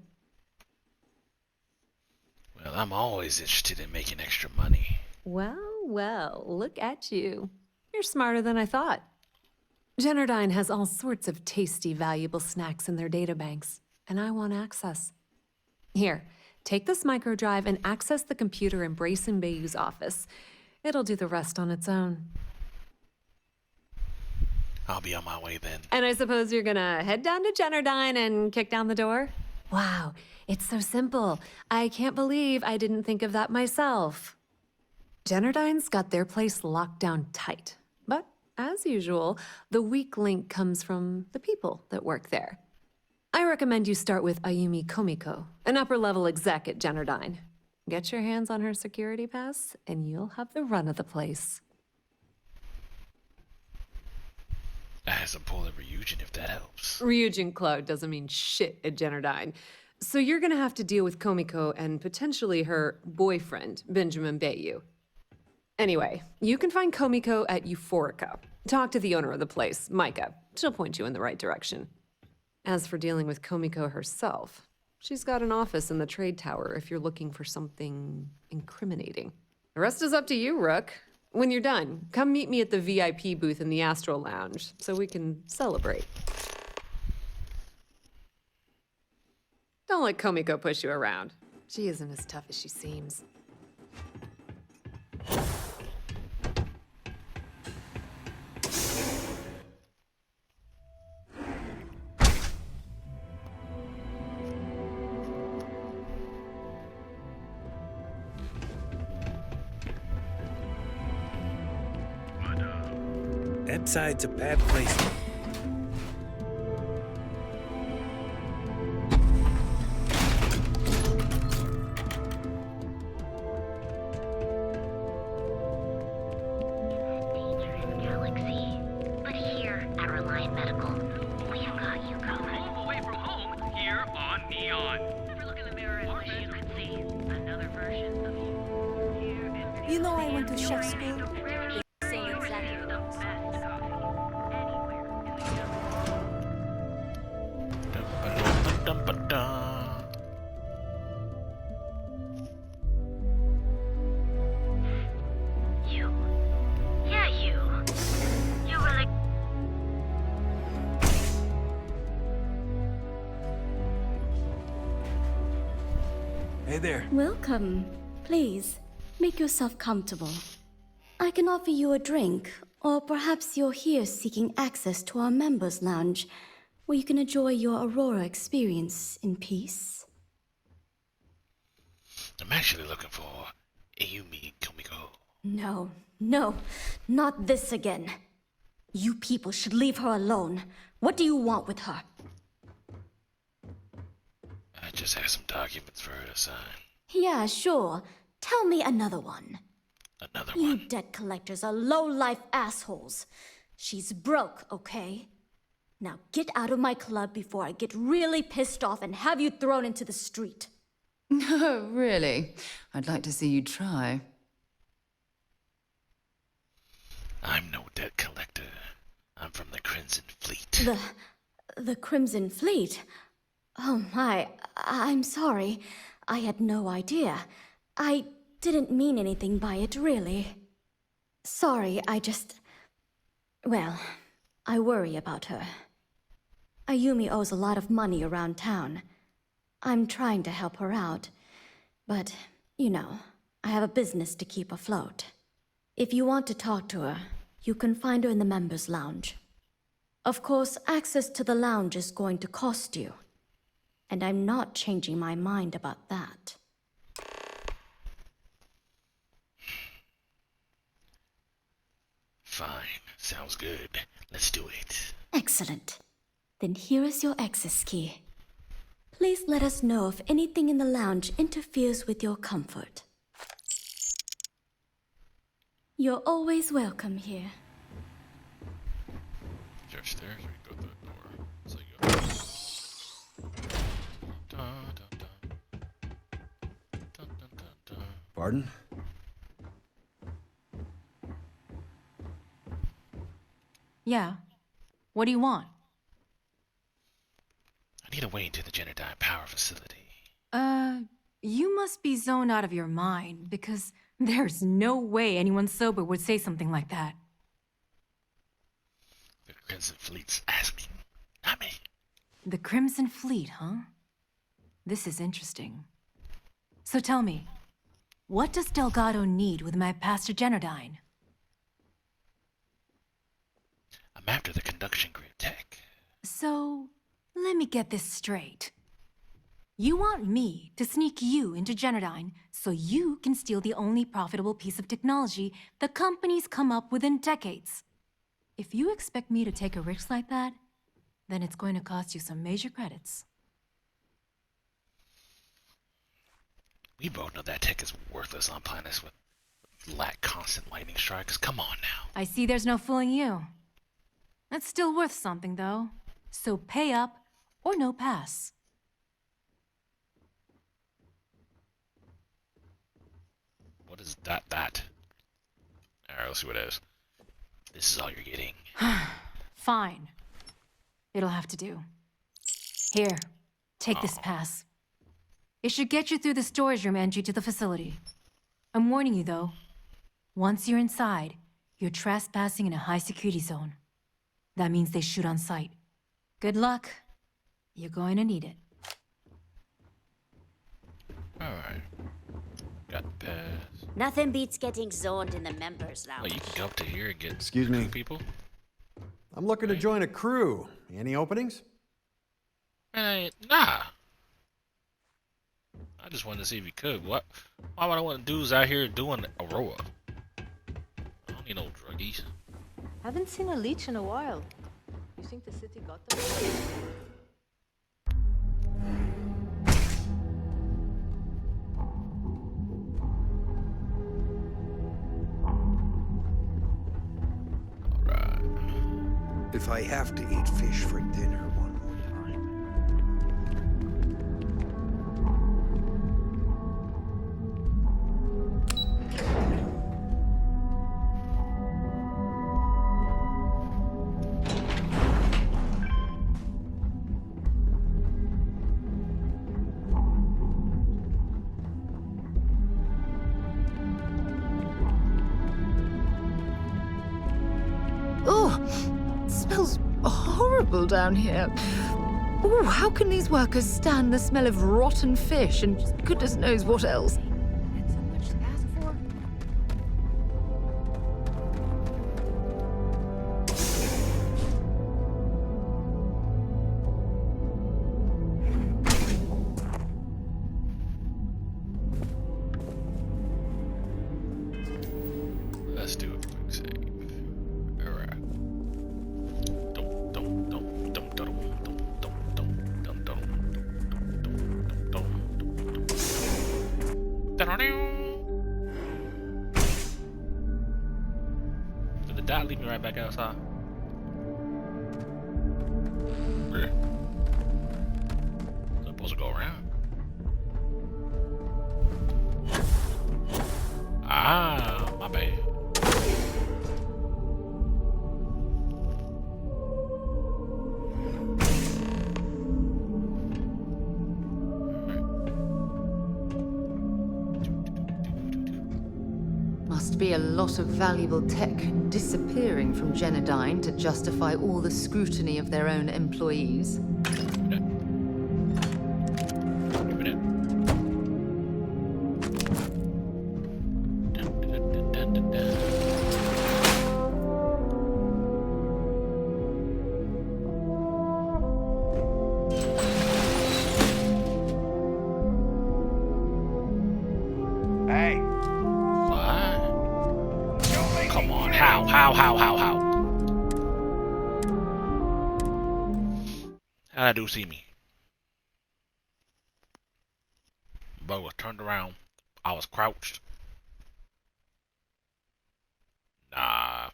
Well, I'm always interested in making extra money. Well, look at you. You're smarter than I thought. Generdyne has all sorts of tasty, valuable snacks in their databanks, and I want access. Here, take this microdrive and access the computer in Brayson Bayou's office. It'll do the rest on its own. I'll be on my way then. And I suppose you're gonna head down to Generdyne and kick down the door? Wow, it's so simple. I can't believe I didn't think of that myself. Generdyne's got their place locked down tight. But, as usual, the weak link comes from the people that work there. I recommend you start with Ayumi Komiko, an upper-level exec at Generdyne. Get your hands on her security pass, and you'll have the run of the place. I have some pull at Ryujin if that helps. Ryujin Cloud doesn't mean shit at Generdyne. So you're gonna have to deal with Komiko and potentially her boyfriend, Benjamin Bayou. Anyway, you can find Komiko at Euphorica. Talk to the owner of the place, Micah. She'll point you in the right direction. As for dealing with Komiko herself, she's got an office in the trade tower if you're looking for something incriminating. The rest is up to you, Rook. When you're done, come meet me at the VIP booth in the Astral Lounge so we can celebrate. Don't let Komiko push you around. She isn't as tough as she seems. That side's a bad place. You know I went to chef school. Hey there. Welcome. Please, make yourself comfortable. I can offer you a drink, or perhaps you're here seeking access to our members' lounge, where you can enjoy your Aurora experience in peace. I'm actually looking for Ayumi Komiko. No, not this again. You people should leave her alone. What do you want with her? I just have some documents for her to sign. Yeah, sure. Tell me another one. Another You one? debt collectors are low-life assholes. She's broke, okay? Now get out of my club before I get really pissed off and have you thrown into the street. No, really. I'd like to see you try. I'm no debt collector. I'm from the Crimson Fleet. The Crimson Fleet? Oh my, I'm sorry. I had no idea. I didn't mean anything by it, really. Sorry, well, I worry about her. Ayumi owes a lot of money around town. I'm trying to help her out. But, you know, I have a business to keep afloat. If you want to talk to her, you can find her in the members' lounge. Of course, access to the lounge is going to cost you. And I'm not changing my mind about that. Fine. Sounds good. Let's do it. Excellent. Then here is your access key. Please let us know if anything in the lounge interferes with your comfort. You're always welcome here. There's stairs, we go through the door. So you go. Pardon? Yeah. What do you want? I need a way into the Generdyne power facility. You must be zoned out of your mind, because there's no way anyone sober would say something like that. The Crimson Fleet's asking, not me. The Crimson Fleet, huh? This is interesting. So tell me, what does Delgado need with my Pastor Generdyne? A I'm after the conduction grid tech. So, let me get this straight. You want me to sneak you into Genodyne so you can steal the only profitable piece of technology the company's come up with in decades. If you expect me to take a risk like that, then it's going to cost you some major credits. We both know that tech is worthless on planets with lack constant lightning strikes. Come on now. I see there's no fooling you. That's still worth something, though. So pay up or no pass. What is that? Alright, let's see what it is. This is all you're getting. Fine. It'll have to do. Here, take this pass. It should get you through the storage room entry to the facility. I'm warning you, though. Once you're inside, you're trespassing in a high-security zone. That means they shoot on sight. Good luck. You're going to need it. Alright. Got the pass. Nothing beats getting zoned in the members lounge. Oh, you can go up to here and get Excuse me. people? I'm looking to join a crew. Any openings? Nah. I just wanted to see if you could. Why would I want dudes out here doing Aurora? I don't need no druggies. Haven't seen a leech in a while. You think the city got them? If I have to eat fish for dinner one more Smells horrible down here. Oh, how can these workers stand the smell of rotten fish and just goodness knows what else? That's so much to ask for. Let's do a quick save. Alright. Did the dot leave me right back outside? Where? Is it supposed to go around? Ah, my bad. Must be a lot of valuable tech disappearing from Genodyne to justify all the scrutiny of their own employees. Hey. What? Come on, how? How that dude see me? Bug was turned around. I was crouched. Nah.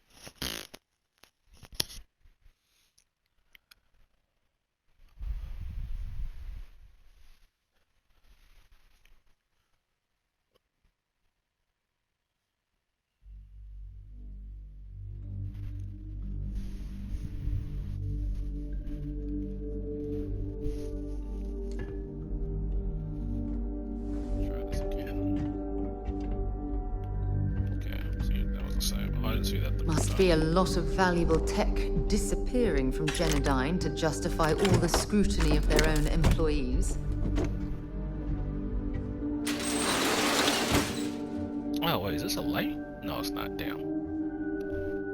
Try this again. Okay, see, that was the same. Oh, I didn't see that. Must be a lot of valuable tech disappearing from Genodyne to justify all the scrutiny of their own employees. Oh, wait, is this a light? No, it's not. Damn.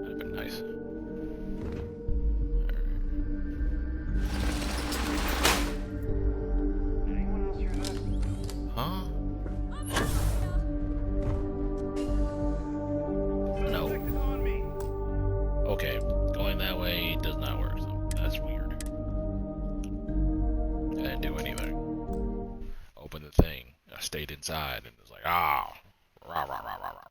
That'd have been nice. I stayed inside and it's like, ah, rah, rah, rah, rah, rah.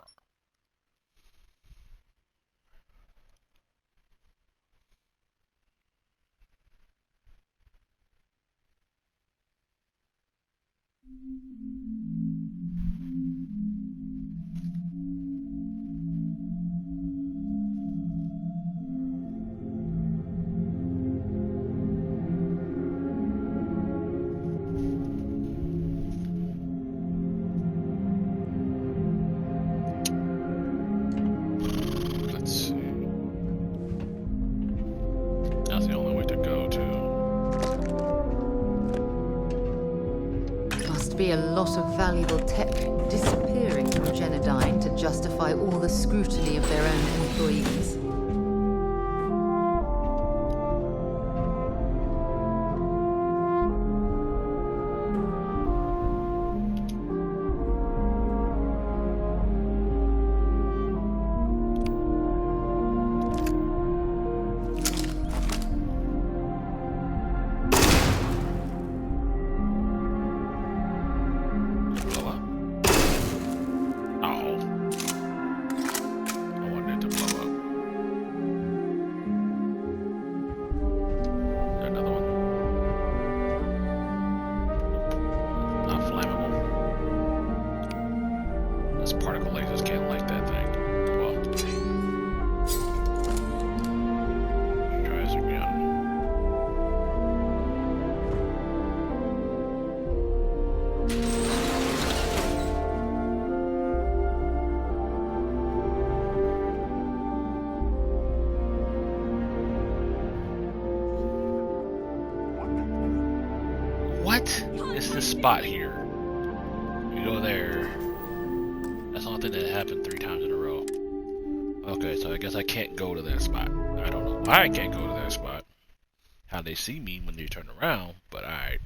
Let's see. That's the only way to go to. Must be a lot of valuable tech disappearing from Genodyne to justify all the scrutiny of their own employees. Blow up. Oh. I wanted it to blow up. Is there another one? Not flammable. This particle lasers can't light that thing. Well. Try this again. What is this spot here? You go there. That's the only thing that happened 3 times in a row. Okay, so I guess I can't go to that spot. I don't know why I can't go to that spot. How they see me when they turn around, but alright.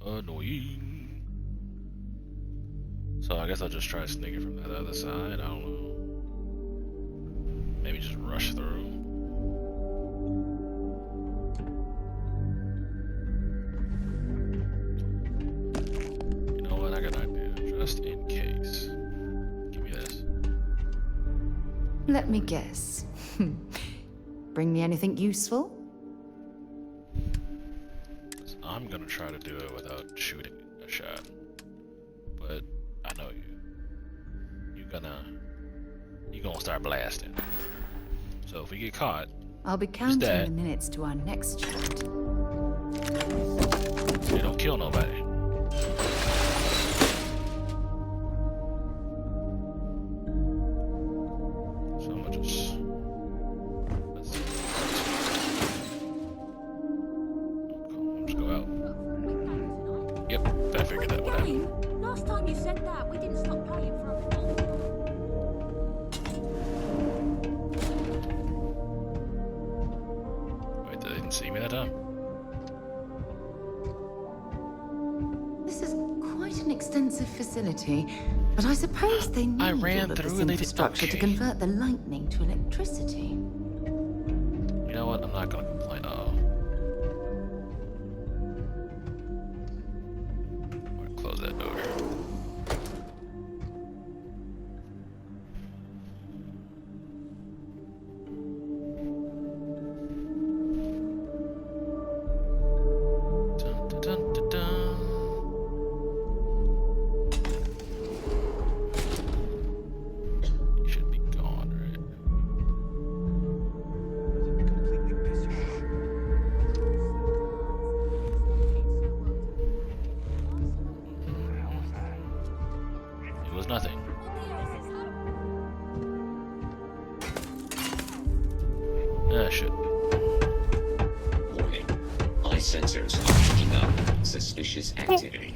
Annoying. So I guess I'll just try sneaking from that other side. I don't know. Maybe just rush through. You know what? I got an idea. Just in case. Give me this. Let me guess. Bring me anything useful? I'm gonna try to do it without shooting a shot. But I know you. You're gonna start blasting. So if we get caught, I'll be counting the minutes to our next shot. They don't kill nobody. So I'm gonna just go out. Yep, I figured that would happen. Last time you said that, we didn't stop playing for a Wait, they didn't see me that time? This is quite an extensive facility, but I suppose they need all of this infrastructure to convert the lightning to electricity. You know what? I'm not gonna complain. I'm gonna close that door. Dun, dun, dun, dun, dun. You should be gone, right? It was nothing. Should be. Warning. Eye sensors are picking up suspicious activity.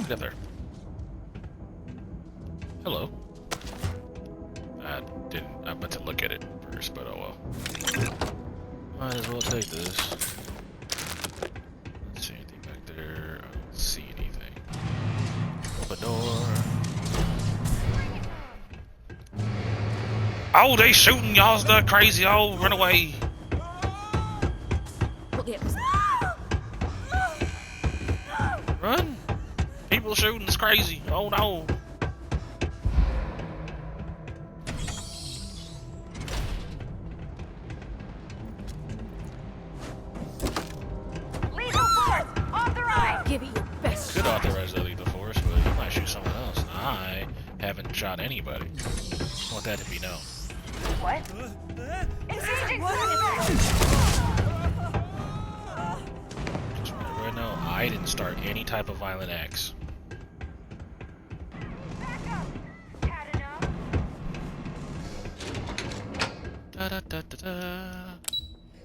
Get there. Hello. I meant to look at it first, but oh well. Might as well take this. Don't see anything back there. I don't see anything. Open door. Oh, they shooting y'all stuff crazy. Oh, run away. Run. People shooting is crazy. Oh no. Could authorize the lethal force, but you might shoot someone else. I haven't shot anybody. I want that to be known. What? Engaging Just want everyone to know I didn't start any type of violent acts. Da da da da da.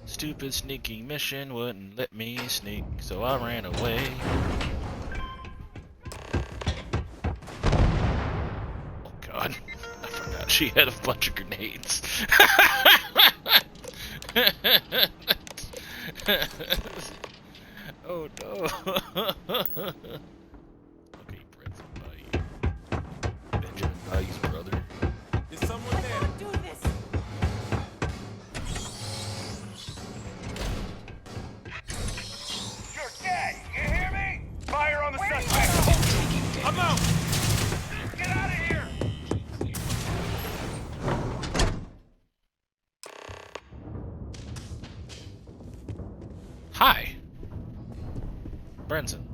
Stupid sneaking mission wouldn't let me sneak, so I ran away. Oh god, I forgot she had a bunch of grenades. Oh no. Okay, Brent's buddy. Benjamin Buddy's brother. Is someone there? Do this. You're dead! You hear me? Fire on the suspect! I'm out! Get out of here! Hi. Brenson.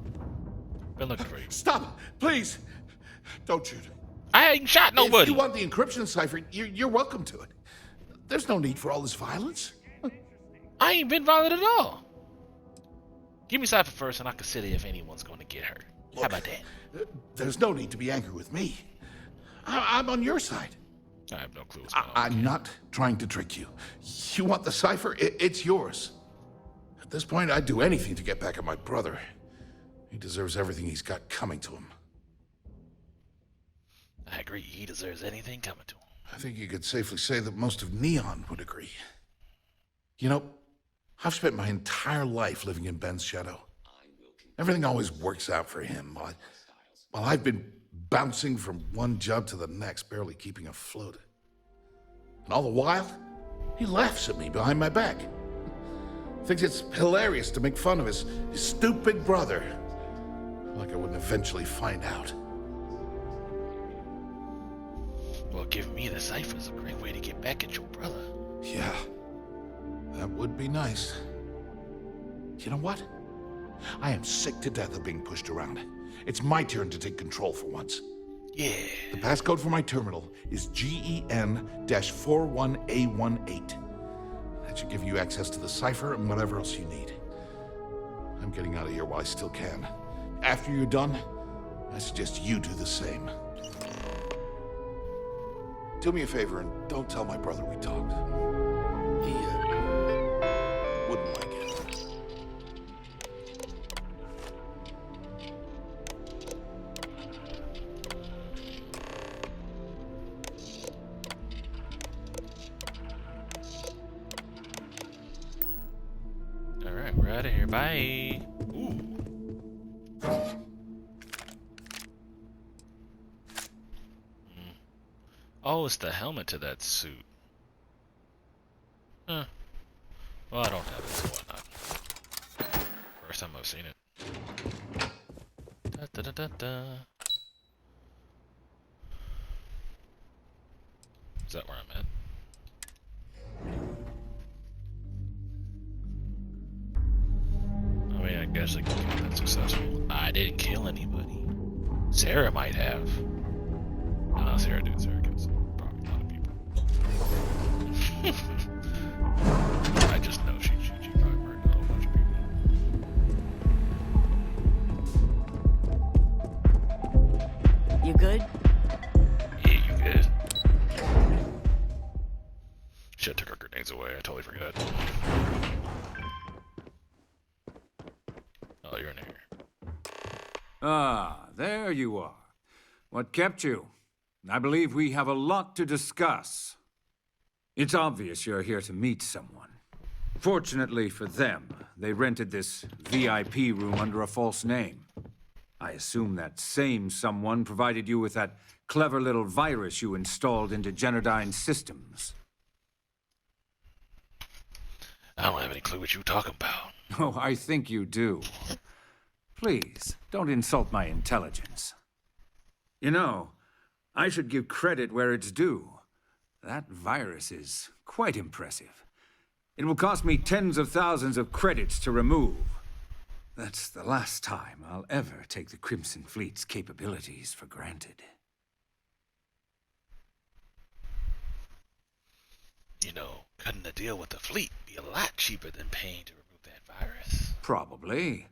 Been looking for you. Stop! Please! Don't shoot. I ain't shot nobody! If you want the encryption cipher, you're welcome to it. There's no need for all this violence. I ain't been violent at all. Give me Cypher first, and I can see if anyone's going to get hurt. How about that? There's no need to be angry with me. I'm on your side. I have no clue what's going on. I'm not trying to trick you. You want the cipher? It's yours. At this point, I'd do anything to get back at my brother. He deserves everything he's got coming to him. I agree. He deserves anything coming to him. I think you could safely say that most of Neon would agree. You know, I've spent my entire life living in Ben's shadow. Everything always works out for him, while I've been bouncing from one job to the next, barely keeping afloat. And all the while, he laughs at me behind my back. Thinks it's hilarious to make fun of his stupid brother. Like I wouldn't eventually find out. Well, giving me the cipher is a great way to get back at your brother. Yeah, that would be nice. You know what? I am sick to death of being pushed around. It's my turn to take control for once. Yeah. The passcode for my terminal is GEN-41A18. That should give you access to the cipher and whatever else you need. I'm getting out of here while I still can. After you're done, I suggest you do the same. Do me a favor and don't tell my brother we talked. He wouldn't like it. Alright, we're out of here. Bye. Ooh. Oh, it's the helmet to that suit. Huh. Well, I don't have it, so why not? First time I've seen it. Da, da, da, da, da. Is that where I'm at? I mean, I guess I can count that successful. I didn't kill anybody. Sarah might have. No, Sarah did. Sarah kills probably a lot of people. I just know she probably murdered a whole bunch of people. You good? Yeah, you good. Shit, took her grenades away. I totally forgot. Oh, you're in here. Ah, there you are. What kept you? I believe we have a lot to discuss. It's obvious you're here to meet someone. Fortunately for them, they rented this VIP room under a false name. I assume that same someone provided you with that clever little virus you installed into Genodyne's systems. I don't have any clue what you're talking about. Oh, I think you do. Please, don't insult my intelligence. You know, I should give credit where it's due. That virus is quite impressive. It will cost me tens of thousands of credits to remove. That's the last time I'll ever take the Crimson Fleet's capabilities for granted. You know, cutting a deal with the fleet would be a lot cheaper than paying to remove that virus. Probably.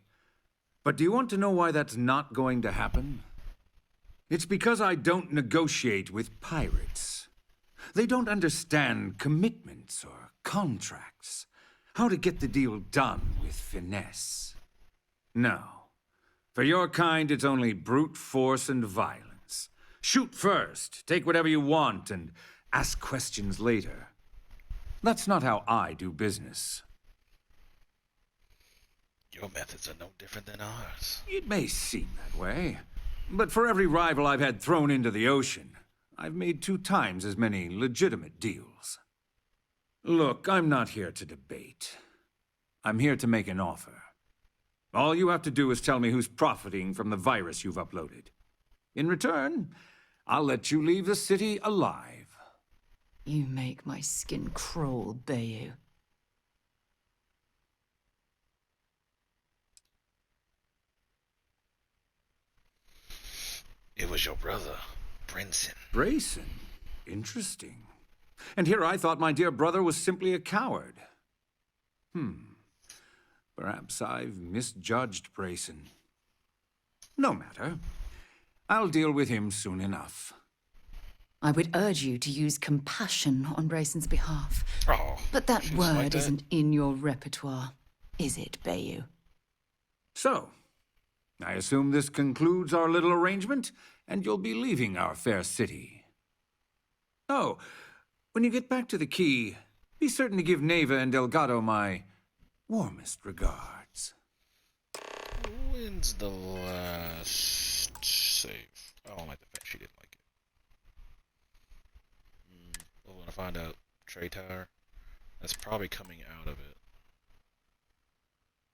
But do you want to know why that's not going to happen? It's because I don't negotiate with pirates. They don't understand commitments or contracts, how to get the deal done with finesse. No. For your kind, it's only brute force and violence. Shoot first, take whatever you want, and ask questions later. That's not how I do business. Your methods are no different than ours. It may seem that way, but for every rival I've had thrown into the ocean, I've made 2 times as many legitimate deals. Look, I'm not here to debate. I'm here to make an offer. All you have to do is tell me who's profiting from the virus you've uploaded. In return, I'll let you leave the city alive. You make my skin crawl, Bayou. It was your brother, Brinson. Brayson? Interesting. And here I thought my dear brother was simply a coward. Perhaps I've misjudged Brayson. No matter. I'll deal with him soon enough. I would urge you to use compassion on Brayson's behalf. Oh, but that she's word like that. isn't in your repertoire, is it, Bayou? So, I assume this concludes our little arrangement, and you'll be leaving our fair city. Oh, when you get back to the key, be certain to give Neva and Delgado my warmest regards. When's the last save? I don't like the fact she didn't like it. We're gonna find out. Trade Tower. That's probably coming out of it.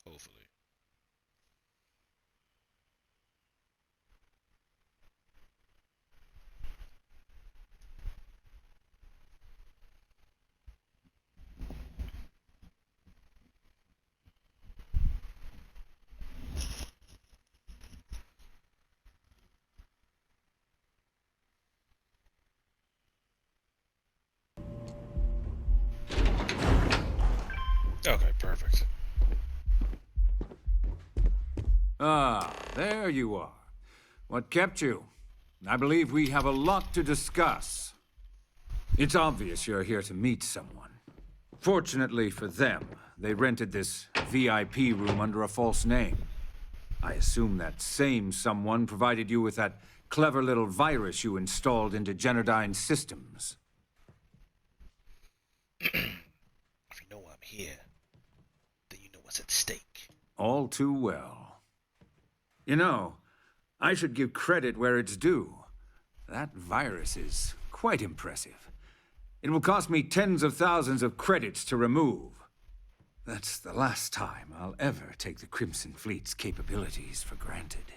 Hopefully. Okay, perfect. Ah, there you are. What kept you? I believe we have a lot to discuss. It's obvious you're here to meet someone. Fortunately for them, they rented this VIP room under a false name. I assume that same someone provided you with that clever little virus you installed into Genodyne's systems. If you know I'm here, then you know what's at stake. All too well. You know, I should give credit where it's due. That virus is quite impressive. It will cost me tens of thousands of credits to remove. That's the last time I'll ever take the Crimson Fleet's capabilities for granted.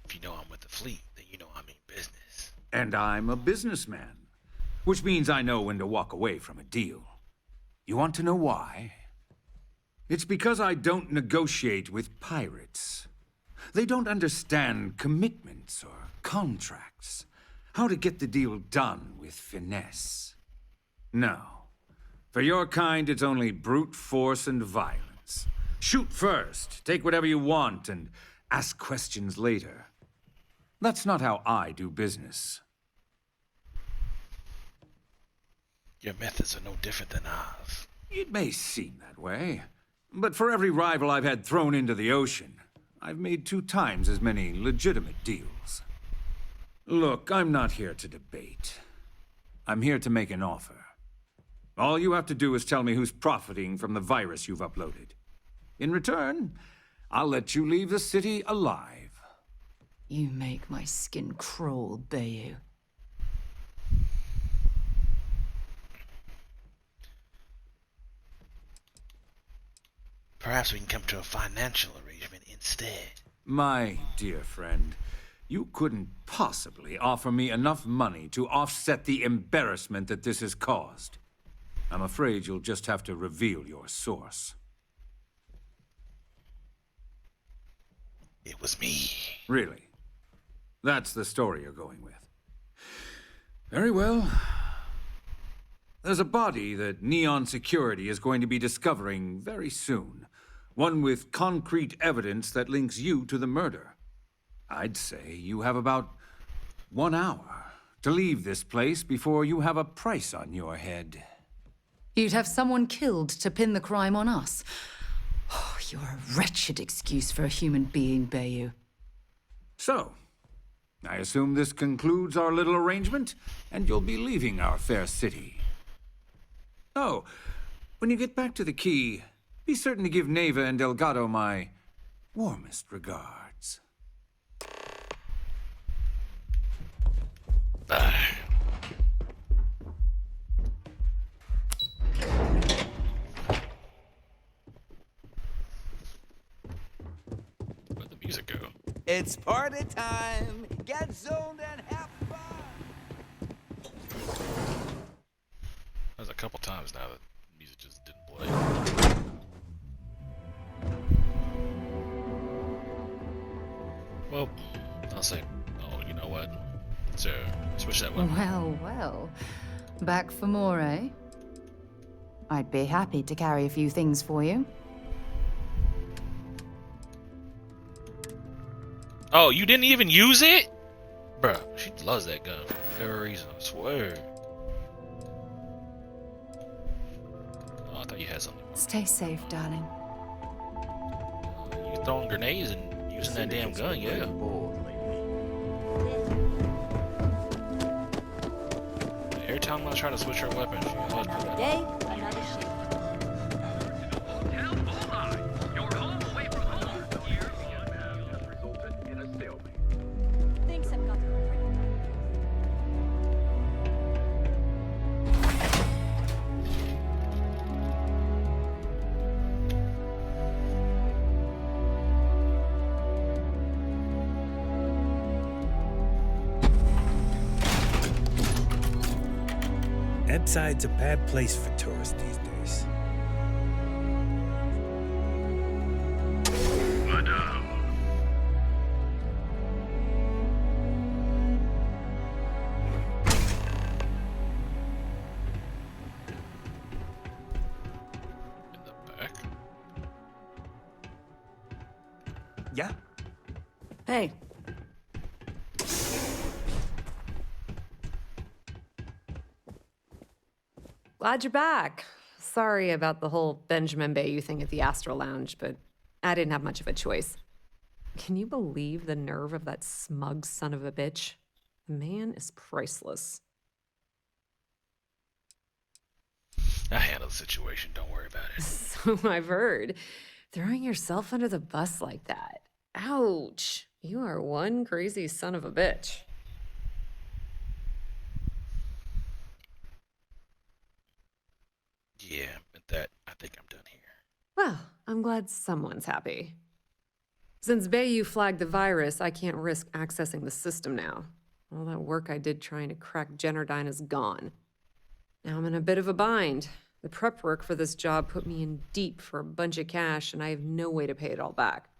If you know I'm with the fleet, then you know I mean business. And I'm a businessman, which means I know when to walk away from a deal. You want to know why? It's because I don't negotiate with pirates. They don't understand commitments or contracts, how to get the deal done with finesse. No. For your kind, it's only brute force and violence. Shoot first, take whatever you want, and ask questions later. That's not how I do business. Your methods are no different than ours. It may seem that way, but for every rival I've had thrown into the ocean, I've made 2 times as many legitimate deals. Look, I'm not here to debate. I'm here to make an offer. All you have to do is tell me who's profiting from the virus you've uploaded. In return, I'll let you leave the city alive. You make my skin crawl, Bayou. Perhaps we can come to a financial arrangement instead. My dear friend, you couldn't possibly offer me enough money to offset the embarrassment that this has caused. I'm afraid you'll just have to reveal your source. It was me. Really? That's the story you're going with. Very well. There's a body that Neon Security is going to be discovering very soon. One with concrete evidence that links you to the murder. I'd say you have about 1 hour to leave this place before you have a price on your head. You'd have someone killed to pin the crime on us. Oh, you're a wretched excuse for a human being, Bayou. So, I assume this concludes our little arrangement, and you'll be leaving our fair city. Oh, when you get back to the key, be certain to give Neva and Delgado my warmest regards. Where'd the music go? It's party time! Get zoned and have fun! There's a couple times now that music just didn't play. Well, I'll say, oh, you know what? So, switch that one. Well, well. Back for more, eh? I'd be happy to carry a few things for you. Oh, you didn't even use it? Bruh, she loves that gun for whatever reason, I swear. Oh, I thought you had something. Stay safe, darling. You throwing grenades and using that damn gun, yeah. Every time I try to switch her weapon, she always do that. Day, another shift. Things have gotten pretty. Ebbside's a bad place for tourists these days. Yeah? Hey. Glad you're back. Sorry about the whole Benjamin Bayou thing at the Astral Lounge, but I didn't have much of a choice. Can you believe the nerve of that smug son of a bitch? The man is priceless. I handled the situation, don't worry about it. So I've heard. Throwing yourself under the bus like that. Ouch. You are one crazy son of a bitch. Yeah, at that, I think I'm done here. Well, I'm glad someone's happy. Since Bayou flagged the virus, I can't risk accessing the system now. All that work I did trying to crack Generdyne is gone. Now I'm in a bit of a bind. The prep work for this job put me in deep for a bunch of cash, and I have no way to pay it all back.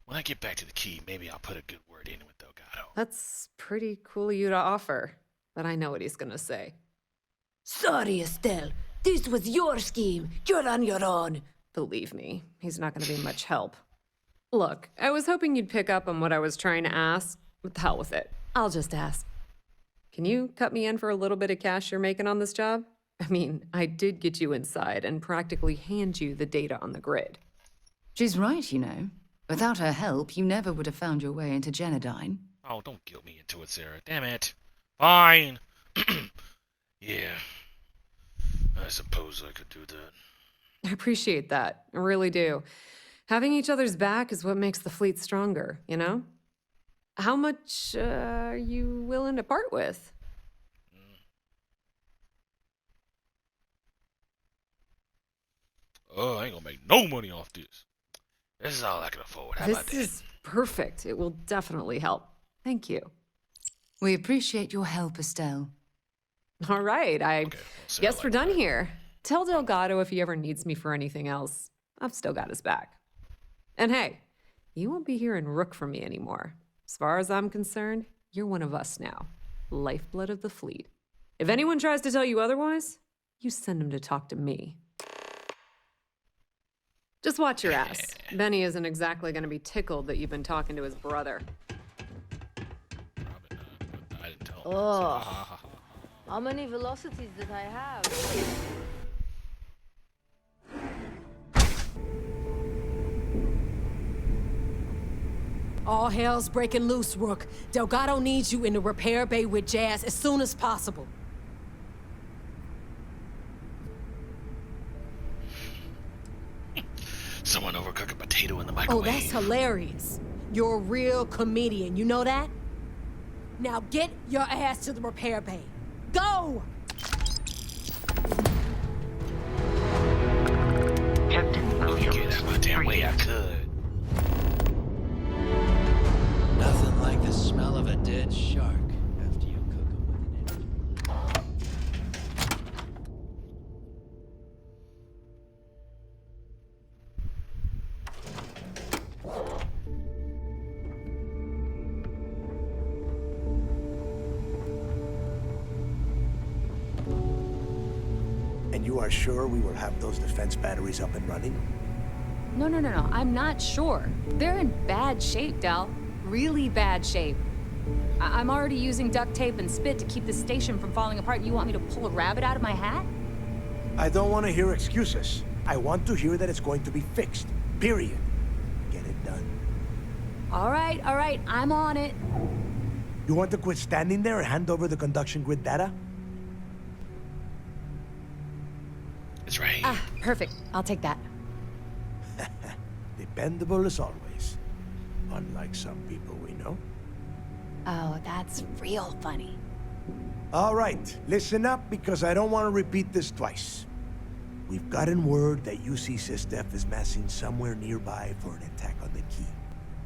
When I get back to the key, maybe I'll put a good word in with Delgado. That's pretty cool of you to offer, but I know what he's gonna say. Sorry, Estelle. This was your scheme. You're on your own. Believe me, he's not gonna be much help. Look, I was hoping you'd pick up on what I was trying to ask, but the hell with it. I'll just ask. Can you cut me in for a little bit of cash you're making on this job? I mean, I did get you inside and practically hand you the data on the grid. She's right, you know. Without her help, you never would have found your way into Genodyne. Oh, don't guilt me into it, Sarah. Damn it. Fine. Yeah. I suppose I could do that. I appreciate that. I really do. Having each other's back is what makes the fleet stronger, you know? How much are you willing to part with? Oh, I ain't gonna make no money off this. This is all I can afford. How about This that? is perfect. It will definitely help. Thank you. We appreciate your help, Estelle. All right, I Sarah guess we're done here. Tell Delgado if he ever needs me for anything else. I've still got his back. And hey, you won't be hearing Rook from me anymore. As far as I'm concerned, you're one of us now. Lifeblood of the fleet. If anyone tries to tell you otherwise, you send them to talk to me. Just watch your ass. Benny isn't exactly going to be tickled that you've been talking to his brother. I didn't tell him. Oh. How many velocities did I have? All hell's breaking loose, Rook. Delgado needs you in the repair bay with Jazz as soon as possible. Someone overcooked a potato in the Oh, microwave. that's hilarious. You're a real comedian, you know that? Now get your ass to the repair bay. Go! Captain Williams. Get out my damn way, I could. Nothing like the smell of a dead shark after you cook them with an engine. And you are sure we will have those defense batteries up and running? No, I'm not sure. They're in bad shape, Del. Really bad shape. I'm already using duct tape and spit to keep the station from falling apart. You want me to pull a rabbit out of my hat? I don't want to hear excuses. I want to hear that it's going to be fixed. Period. Get it done. All right, I'm on it. You want to quit standing there and hand over the conduction grid data? That's right. Ah, perfect. I'll take that. Dependable as always. Unlike some people we know. Oh, that's real funny. All right, listen up because I don't want to repeat this twice. We've gotten word that UC Sysdef is massing somewhere nearby for an attack on the key.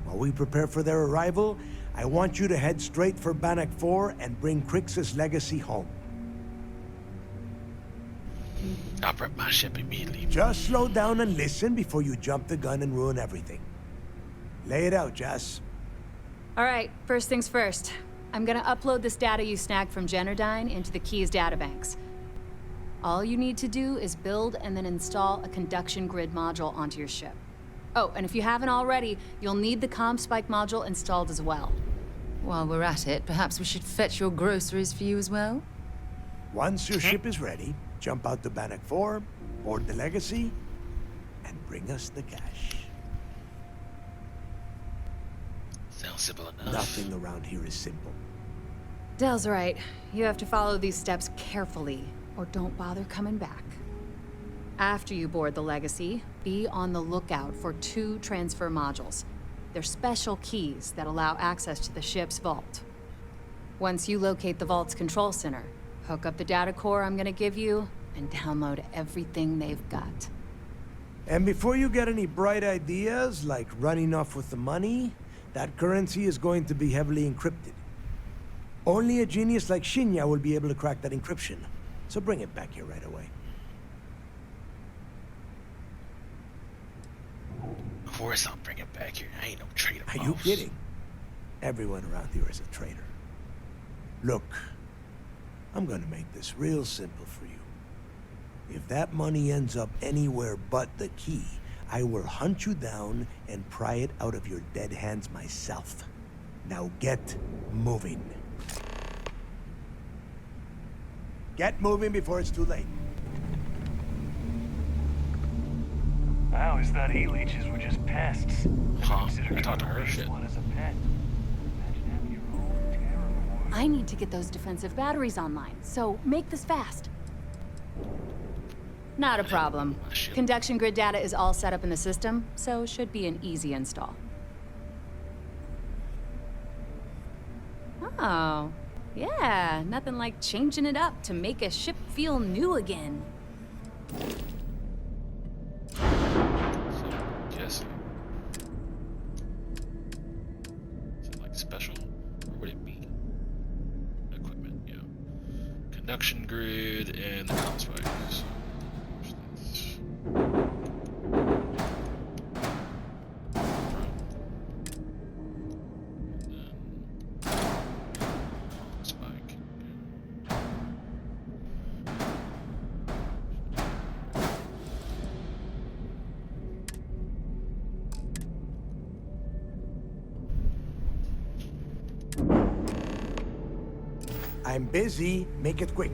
While we prepare for their arrival, I want you to head straight for Bannock 4 and bring Crix's legacy home. I'll prep my ship immediately. Just slow down and listen before you jump the gun and ruin everything. Lay it out, Jess. All right, first things first. I'm gonna upload this data you snagged from Genodyne into the Key's databanks. All you need to do is build and then install a conduction grid module onto your ship. Oh, and if you haven't already, you'll need the comm spike module installed as well. While we're at it, perhaps we should fetch your groceries for you as well? Once your ship is ready, jump out to Bannock 4, board the legacy, and bring us the cash. Sounds simple enough. Nothing around here is simple. Del's right. You have to follow these steps carefully, or don't bother coming back. After you board the Legacy, be on the lookout for 2 transfer modules. They're special keys that allow access to the ship's vault. Once you locate the vault's control center, hook up the data core I'm gonna give you, and download everything they've got. And before you get any bright ideas, like running off with the money, that currency is going to be heavily encrypted. Only a genius like Shinya will be able to crack that encryption. So bring it back here right away. Of course I'll bring it back here. I ain't no traitor. Are you kidding? Everyone around here is a traitor. Look, I'm gonna make this real simple for you. If that money ends up anywhere but the key, I will hunt you down and pry it out of your dead hands myself. Now get moving. Get moving before it's too late. always thought e-leeches were just pests. Huh? I talked to her shit. One as a pet. I need to get those defensive batteries online, so make this fast. Not a problem. Conduction grid data is all set up in the system, so it should be an easy install. Oh, yeah, nothing like changing it up to make a ship feel new again. Jesse. Is it like special? Or would it be? Equipment, yeah. Conduction grid and the comm spikes. I'm busy. Make it quick.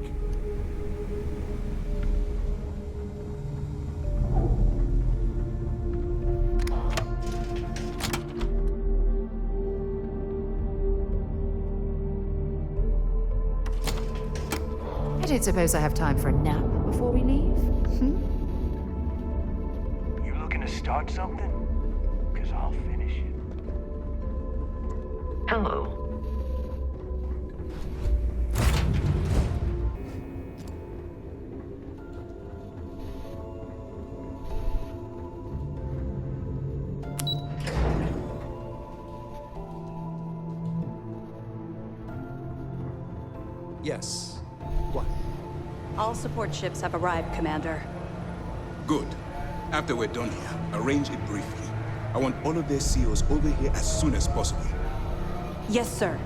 I don't suppose I have time for a nap before we leave. You looking to start something? Because I'll finish it. Hello. Yes. What? All support ships have arrived, Commander. Good. After we're done here, arrange it briefly. I want all of their COs over here as soon as possible. Yes, sir.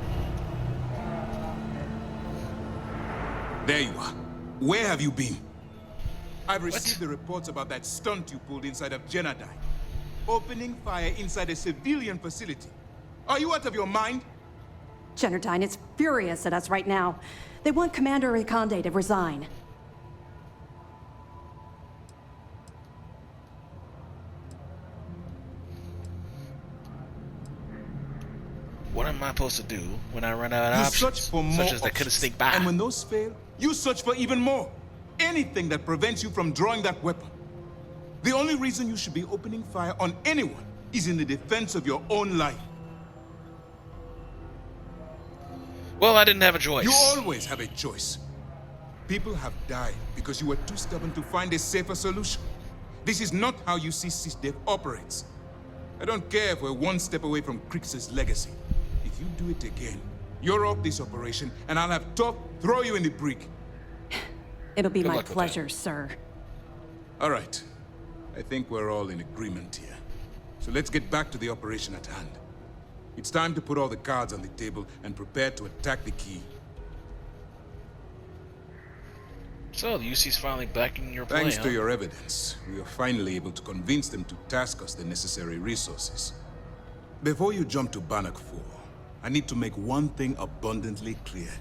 There you are. Where have you been? I've received the reports about that stunt you pulled inside of Genodyne. Opening fire inside a civilian facility. Are you out of your mind? Genodyne is furious at us right now. They want Commander Riconde to resign. What am I supposed to do when I run out of You options? search for more Such as they couldn't options. sneak by. And when those fail, you search for even more. Anything that prevents you from drawing that weapon. The only reason you should be opening fire on anyone is in the defense of your own life. Well, I didn't have a choice. You always have a choice. People have died because you were too stubborn to find a safer solution. This is not how you see Sysdef operates. I don't care if we're one step away from Crix's legacy. If you do it again, you're off this operation, and I'll have Top throw you in the brig. It'll be Good my luck with pleasure, sir. All right. I think we're all in agreement here. So let's get back to the operation at hand. It's time to put all the cards on the table and prepare to attack the key. So, the UC's finally backing your plan. Thanks to your evidence, we are finally able to convince them to task us the necessary resources. Before you jump to Bannock 4, I need to make one thing abundantly clear.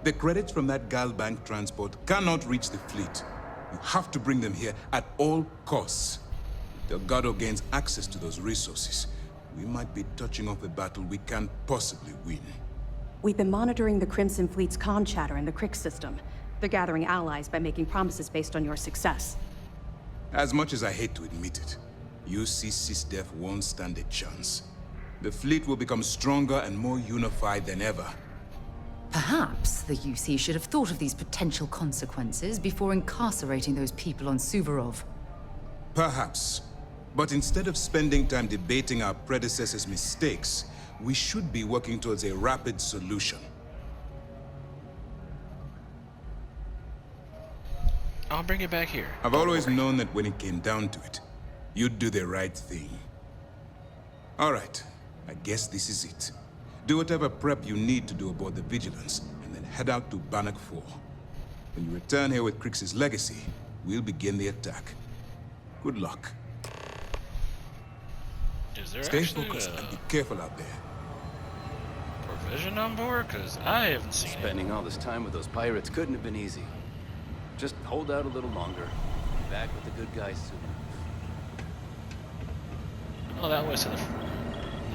The credits from that Galbank transport cannot reach the fleet. You have to bring them here at all costs. Delgado gains access to those resources. We might be touching off a battle we can't possibly win. We've been monitoring the Crimson Fleet's comm chatter in the Crix system. They're gathering allies by making promises based on your success. As much as I hate to admit it, UC Sysdef won't stand a chance. The fleet will become stronger and more unified than ever. Perhaps the UC should have thought of these potential consequences before incarcerating those people on Suvorov. Perhaps. But instead of spending time debating our predecessors' mistakes, we should be working towards a rapid solution. I'll bring it back here. I've always known that when it came down to it, you'd do the right thing. All right, I guess this is it. Do whatever prep you need to do aboard the Vigilance, and then head out to Bannock 4. When you return here with Crix's legacy, we'll begin the attack. Good luck. Is there Stay actually focused a and be careful out there. provision on board? Because I haven't seen Spending all this time with those pirates couldn't have been easy. Just hold out a little longer. Be back with the good guys soon. Oh, that was to the front.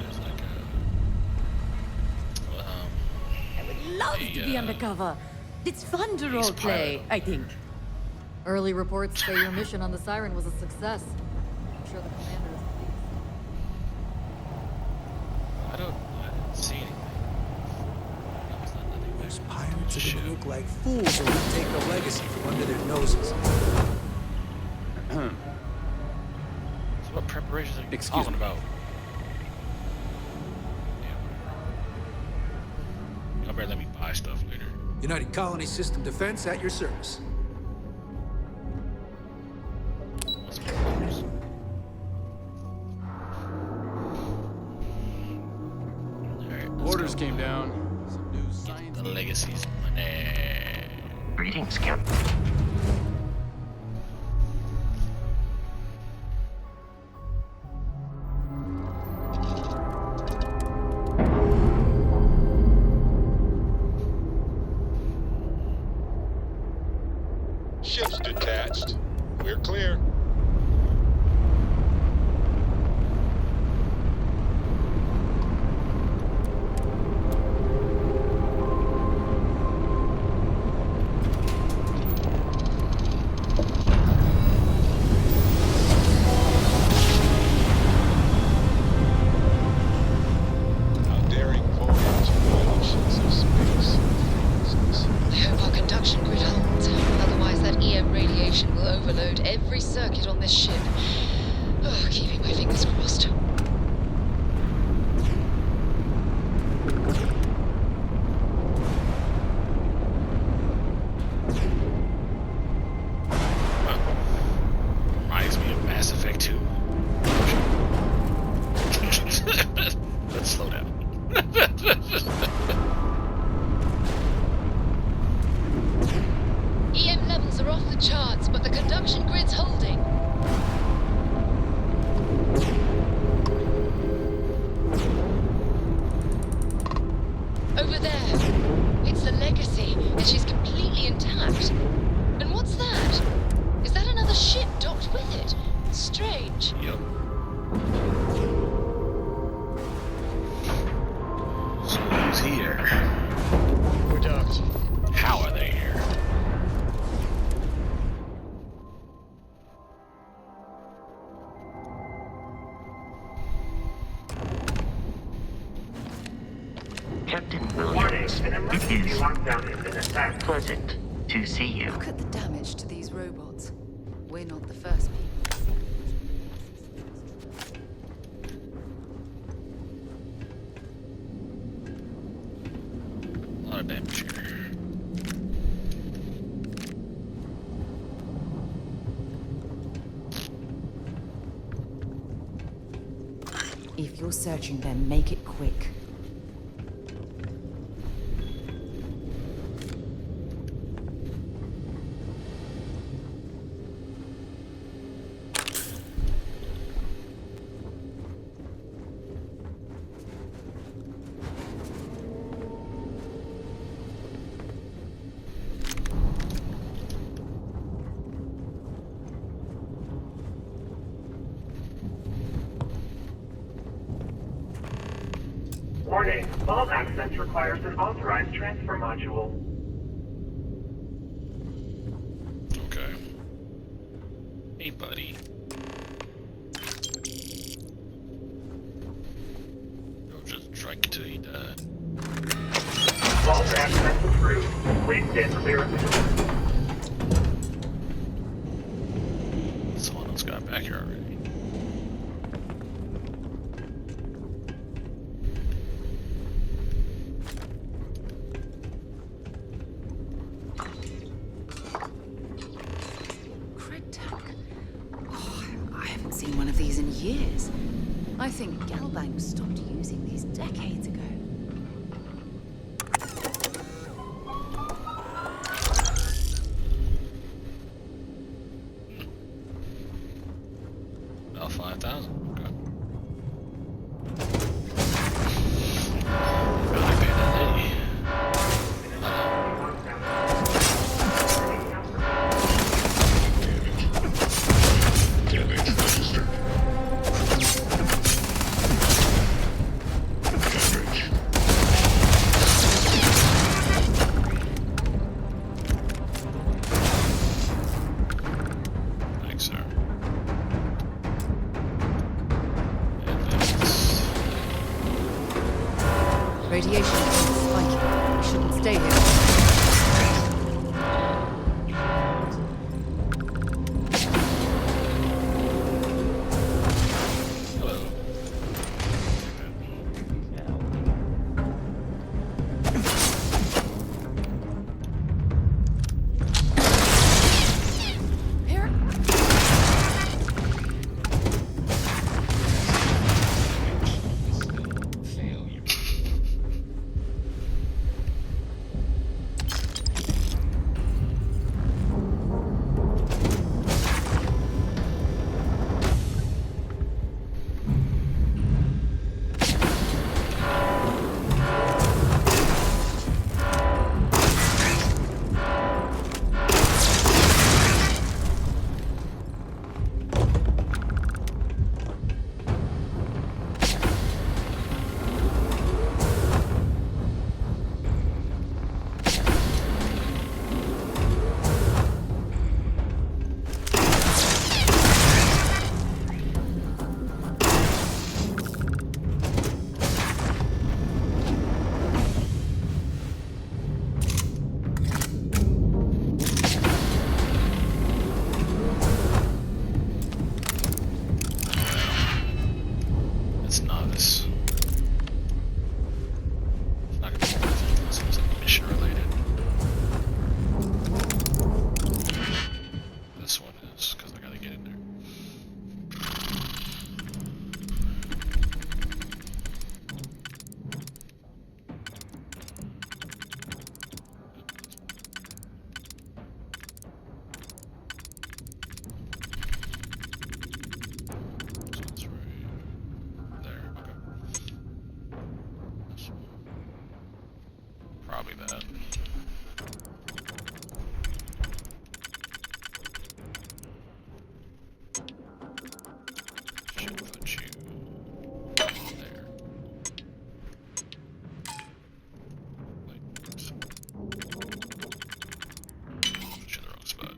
There's like I would love to be undercover. It's fun to roleplay, I think. Early reports say your mission on the Siren was a success. I'm sure the commander is pleased. I didn't see anything. Those pirates are gonna look like fools when we take the legacy from under their noses. So what preparations are you talking about? Y'all better let me buy stuff later. United Colony System Defense at your service. What's my orders? Orders came down. Some new Get the legacies money. Greetings, Captain. Ship's detached. We're clear. How daring voyage in the oceans of space. I hope our conduction grid holds. Otherwise, that EM radiation will overload every circuit on this ship. Oh, keeping my fingers crossed. Reminds me of Mass Effect 2. Let's slow down. EM levels are off the charts, but the conduction grid's holding. Over there. It's the legacy, and she's completely intact. And what's that? Is that another ship docked with it? Strange. Yep. So who's here? We're docked. How are they here? Captain Williams, it is pleasant to see you. Look at the damage to these robots. We're not the first people. A lot of damage here. If you're searching them, make it quick. Warning, vault access requires an authorized transfer module. Okay. Hey, buddy. I'll just drink till he died. Vault access approved. Please stand clear of the door. Someone else got back here already. One of these in years. I think Galbank stopped using these decades ago. About 5,000. Okay. Really pay that day. Thanks, sir. Radiation is spiking. We shouldn't stay here. Probably that. Should put you there. Wait. Put you in the wrong spot.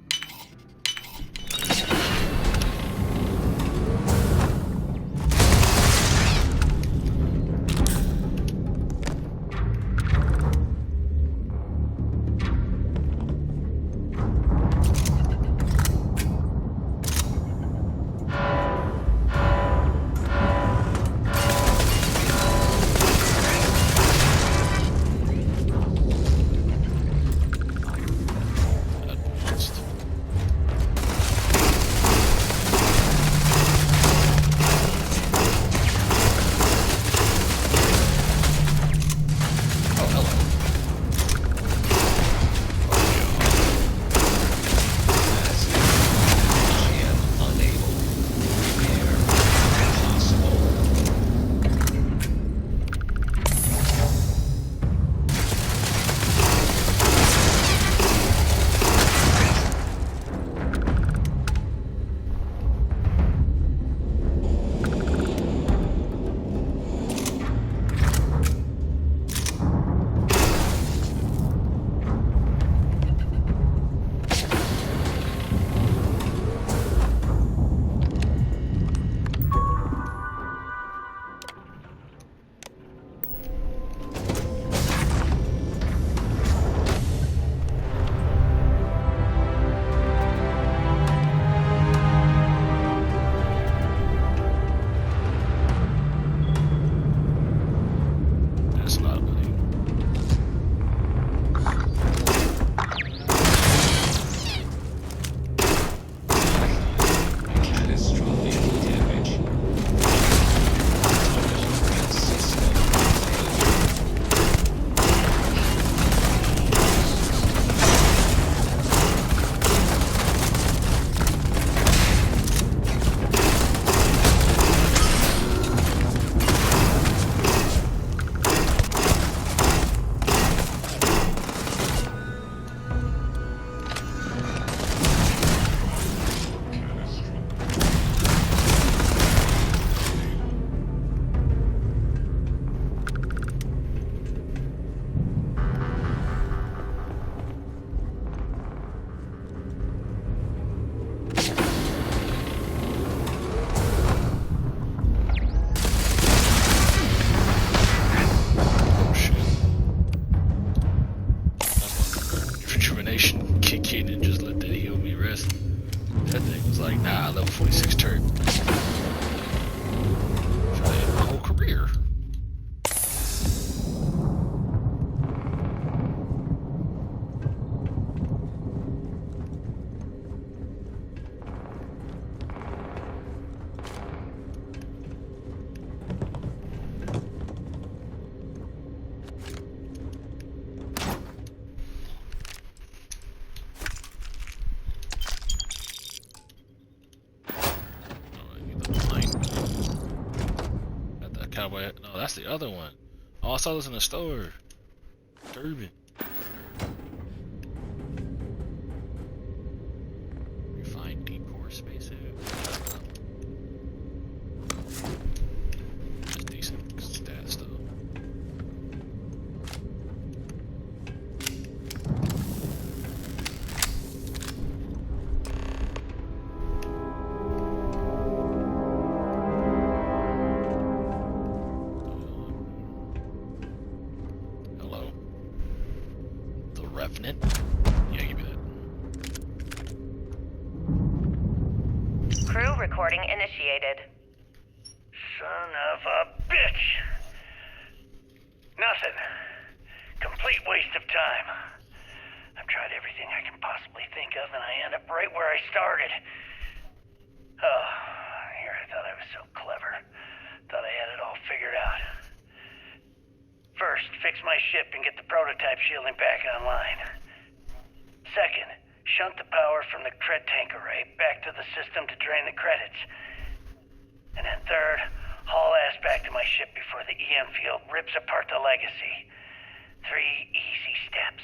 Ah, level 46 turret. My whole career. Cowboy. No, that's the other one. Oh, I saw this in the store. Durban. Refined decor spacesuit. That's decent stats though. Revenant. Yeah, give me that. Crew recording initiated. Son of a bitch! Nothing. Complete waste of time. I've tried everything I can possibly think of, and I end up right where I started. Oh, here I thought I was so clever. Thought I had it all figured out. First, fix my ship and get the prototype shielding back online. Second, shunt the power from the cred tank array back to the system to drain the credits. And then third, haul ass back to my ship before the EM field rips apart the legacy. 3 easy steps,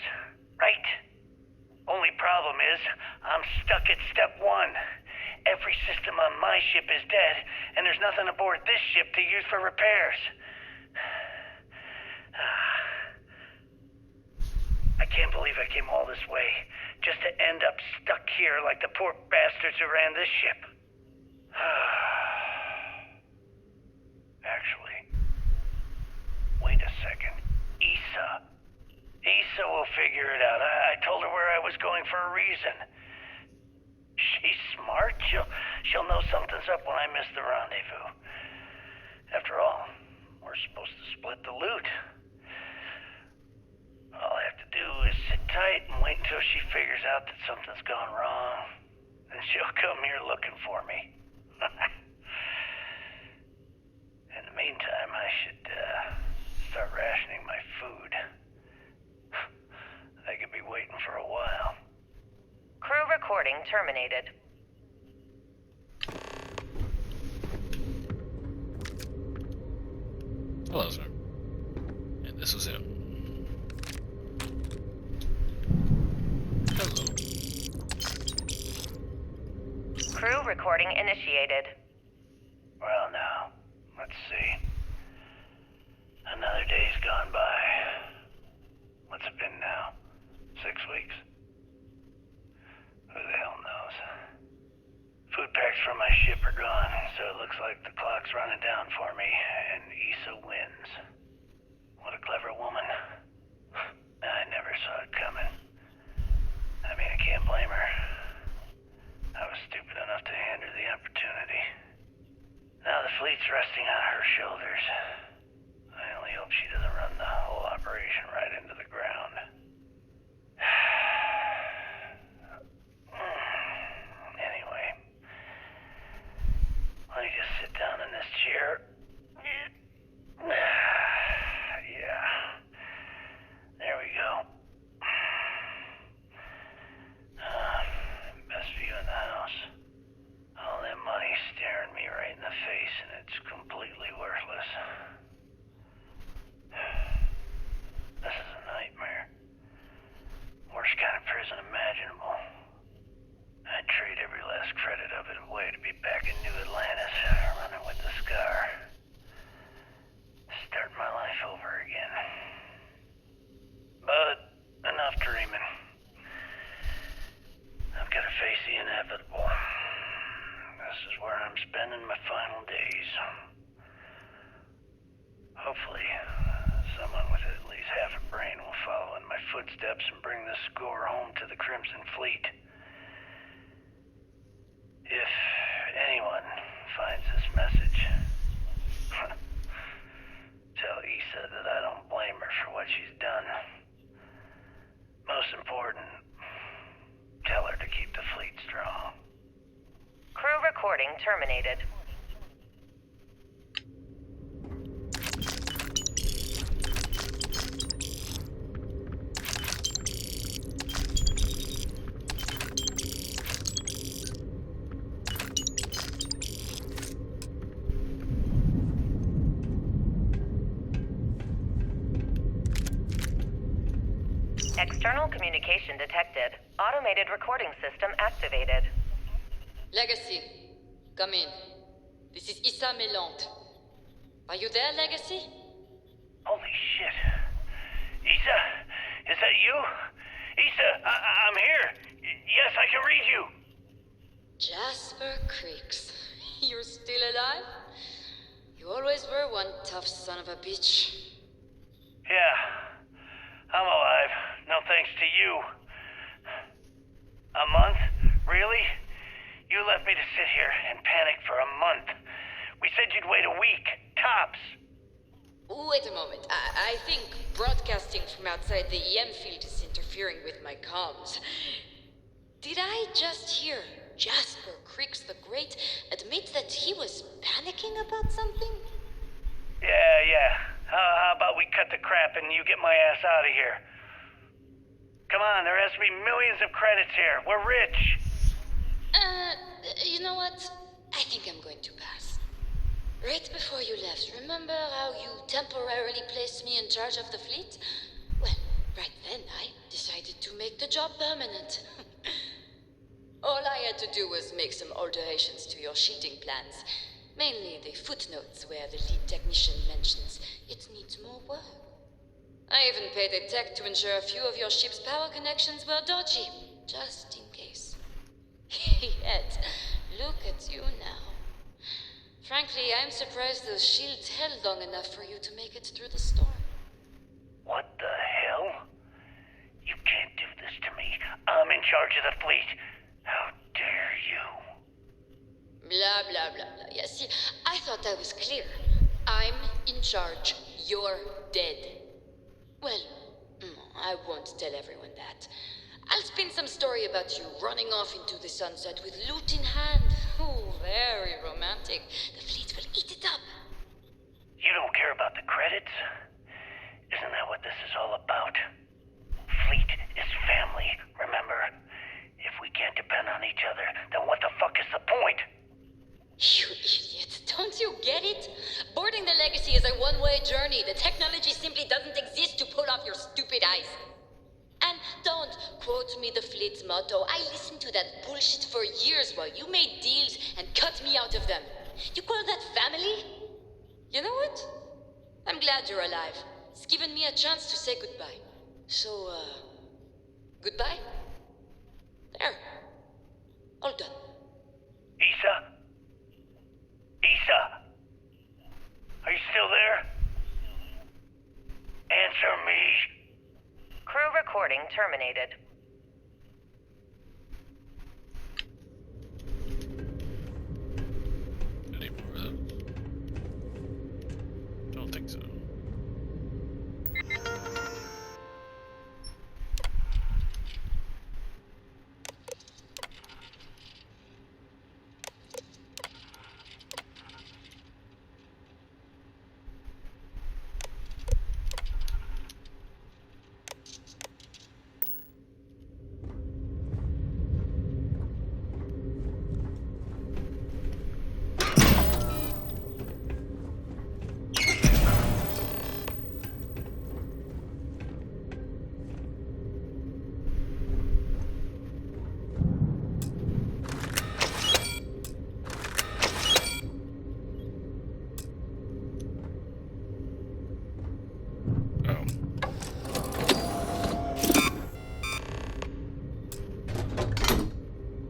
right? Only problem is, I'm stuck at step 1. Every system on my ship is dead, and there's nothing aboard this ship to use for repairs. I can't believe I came all this way, just to end up stuck here like the poor bastards who ran this ship. Actually, wait a second. Issa will figure it out. I told her where I was going for a reason. She's smart. She'll know something's up when I miss the rendezvous. After all, we're supposed to split the loot. All I have to do is sit tight and wait until she figures out that something's gone wrong. And she'll come here looking for me. In the meantime, I should start rationing my food. I could be waiting for a while. Crew recording terminated. Hello, sir. And this was him. Hello. Crew recording initiated. Well, now, let's see. Another day's gone by. What's it been now? 6 weeks? Who the hell knows? Food packs from my ship are gone, so it looks like the clock's running down for me, and Issa wins. What a clever woman. I never saw it coming. I mean, I can't blame her. I was stupid enough to hand her the opportunity. Now the fleet's resting on her shoulders. I only hope she doesn't run the whole operation right into the ground. Anyway, let me just sit down in this chair. Yeah. There we go. Best view in the house. All that money staring me right in the face, and it's completely worthless. This is a nightmare. Worst kind of prison imaginable. I'd trade every last credit of it away to be back in New Atlantis, running with the Scar. Start my life over again. But enough dreaming. I've got to face the inevitable. This is where I'm spending my final days. Hopefully, someone with at least half a brain will follow in my footsteps and bring this score home to the Crimson Fleet. If recording terminated. External communication detected. Automated recording system activated. Legacy, come in. This is Issa Melant. Are you there, Legacy? Holy shit. Issa, is that you? Issa, I'm here. Yes, I can read you. Jasper Creeks. You're still alive? You always were one tough son of a bitch. Yeah, I'm alive. No thanks to you. A month? Really? You left me to sit here and panic for a month. We said you'd wait a week, tops. Wait a moment. I think broadcasting from outside the EM field is interfering with my comms. Did I just hear Jasper Creeks the Great admit that he was panicking about something? Yeah. How about we cut the crap and you get my ass out of here? Come on, there has to be millions of credits here. We're rich. You know what? I think I'm going to pass. Right before you left, remember how you temporarily placed me in charge of the fleet? Well, right then I decided to make the job permanent. All I had to do was make some alterations to your shielding plans. Mainly the footnotes where the lead technician mentions it needs more work. I even paid a tech to ensure a few of your ship's power connections were dodgy, just in case. Yet, look at you now. Frankly, I'm surprised those shields held long enough for you to make it through the storm. What the hell? You can't do this to me. I'm in charge of the fleet. How dare you? Blah, blah, blah, blah. Yeah, see, I thought I was clear. I'm in charge. You're dead. Well, I won't tell everyone that. I'll spin some story about you running off into the sunset with loot in hand. Oh, very romantic. The fleet will eat it up. You don't care about the credits? Isn't that what this is all about? Fleet is family, remember? If we can't depend on each other, then what the fuck is the point? You idiot. Don't you get it? Boarding the Legacy is a one-way journey. The technology simply doesn't exist to pull off your stupid eyes. And don't quote me the fleet's motto. I listened to that bullshit for years while you made deals and cut me out of them. You call that family? You know what? I'm glad you're alive. It's given me a chance to say goodbye. So, goodbye? There. All done. Issa? Issa? Are you still there? Answer me. Crew recording terminated. Any more of those? Don't think so.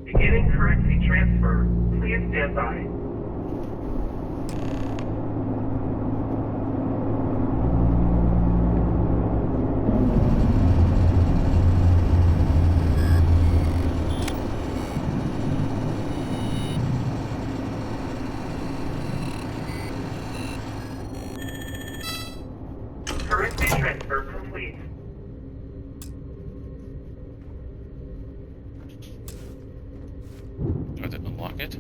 Beginning currency transfer. Please stand by. Currency transfer complete. I didn't unlock it.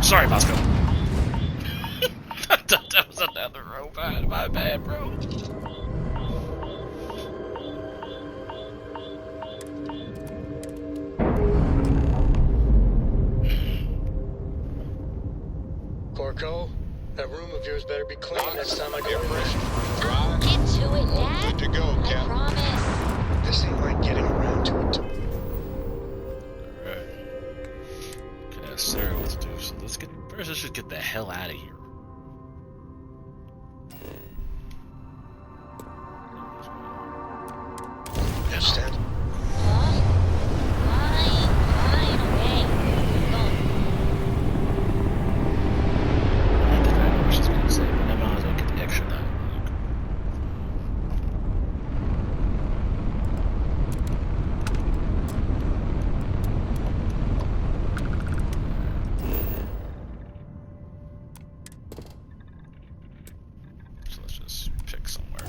Sorry, Moscow. That was another robot. My bad, bro. Corco, that room of yours better be clean next time I go in there. I'll get to it, Dad. Good to go, I Captain. promise. This ain't like getting around to it. Alright. Can ask Sarah what to do, so let's just get the hell out of here. Understand? Huh? Fine, okay. Go. I think I know what she's gonna say, but I might as well get the extra now. So let's just pick somewhere.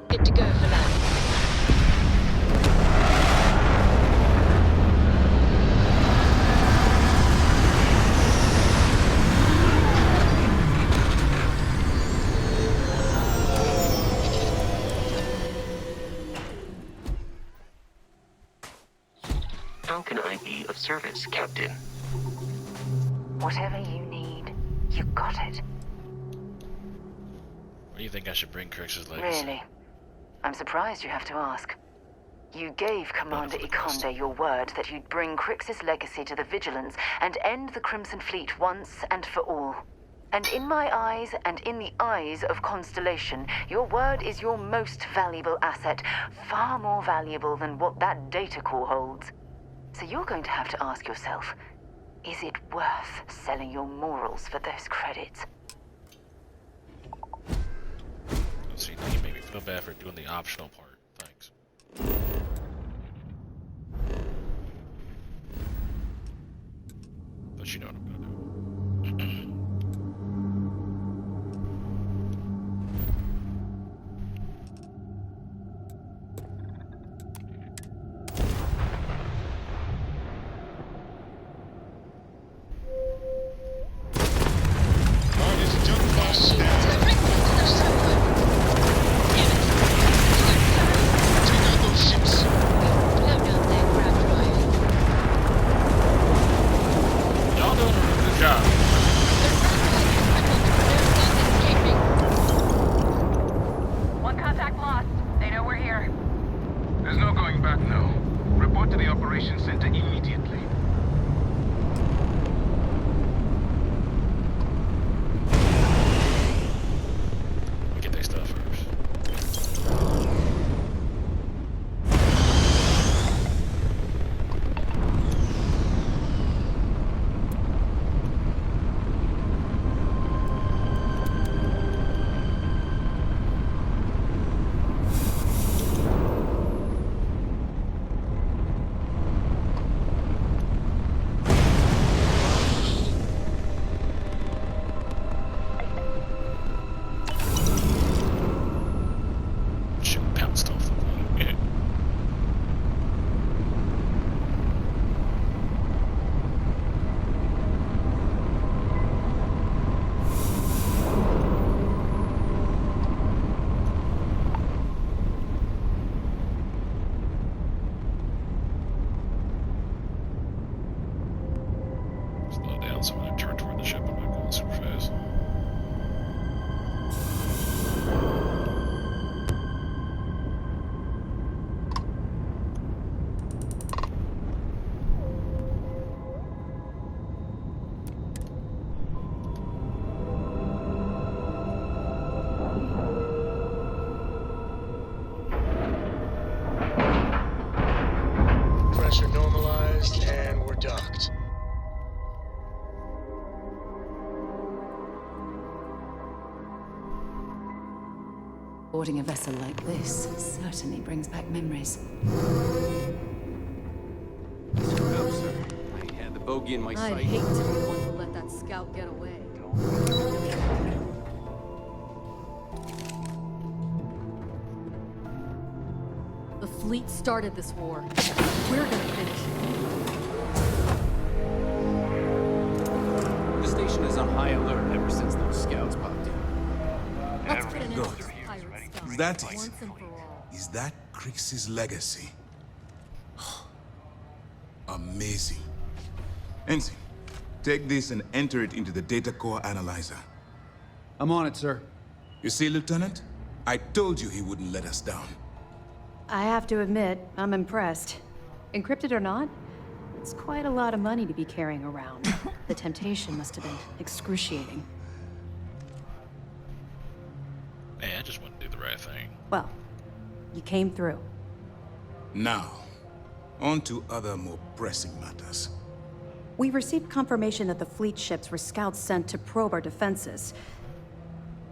Good to go for now. How can I be of service, Captain? Whatever you need, you got it. What do you think I should bring Crix's legacy? Really? I'm surprised you have to ask. You gave Commander Ikonde your word that you'd bring Crix's legacy to the Vigilance and end the Crimson Fleet once and for all. And in my eyes, and in the eyes of Constellation, your word is your most valuable asset, far more valuable than what that data core holds. So you're going to have to ask yourself, is it worth selling your morals for those credits? So you made me feel bad for doing the optional part. Thanks. But you know what I'm gonna do. Y'all doing a good job. One contact lost. They know we're here. There's no going back now. Report to the operations center immediately. We get their stuff first. Shoot, pounced off the wall. Slow down so when I turn toward the ship, I'm not going super fast. Pressure normalized, and we're docked. Boarding a vessel like this certainly brings back memories. Screwed up, sir. I had the bogey in my I'd sight. hate to be the one who let that scout get away. The fleet started this war. We're gonna finish it. The station is on high alert ever since those scouts popped in. Let's put an end to Good. this pirate stuff. Is that it? Once and for all. Is that Crix's legacy? Amazing. Ensign, take this and enter it into the data core analyzer. I'm on it, sir. You see, Lieutenant? I told you he wouldn't let us down. I have to admit, I'm impressed. Encrypted or not, it's quite a lot of money to be carrying around. The temptation must have been excruciating. Man, I just want to do the right thing. Well, you came through. Now, on to other more pressing matters. We received confirmation that the fleet ships were scouts sent to probe our defenses.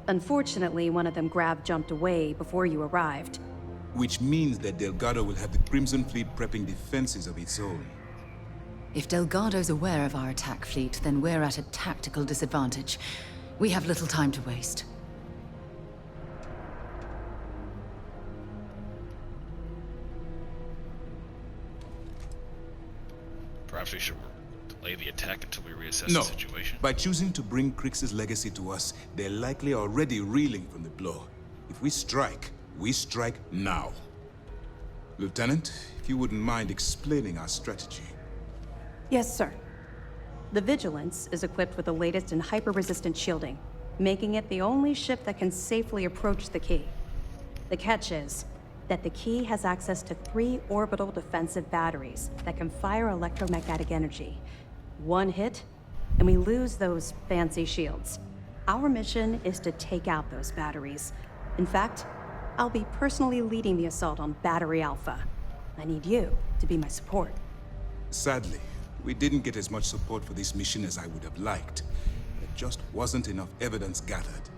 Unfortunately, one of them jumped away before you arrived. Which means that Delgado will have the Crimson Fleet prepping defenses of its own. If Delgado's aware of our attack fleet, then we're at a tactical disadvantage. We have little time to waste. Perhaps we should delay the attack until we reassess No. the situation. By choosing to bring Crix's legacy to us, they're likely already reeling from the blow. If we strike now. Lieutenant, if you wouldn't mind explaining our strategy. Yes, sir. The Vigilance is equipped with the latest in hyper-resistant shielding, making it the only ship that can safely approach the key. The catch is that the key has access to 3 orbital defensive batteries that can fire electromagnetic energy. One hit, and we lose those fancy shields. Our mission is to take out those batteries. In fact, I'll be personally leading the assault on Battery Alpha. I need you to be my support. Sadly, we didn't get as much support for this mission as I would have liked. There just wasn't enough evidence gathered.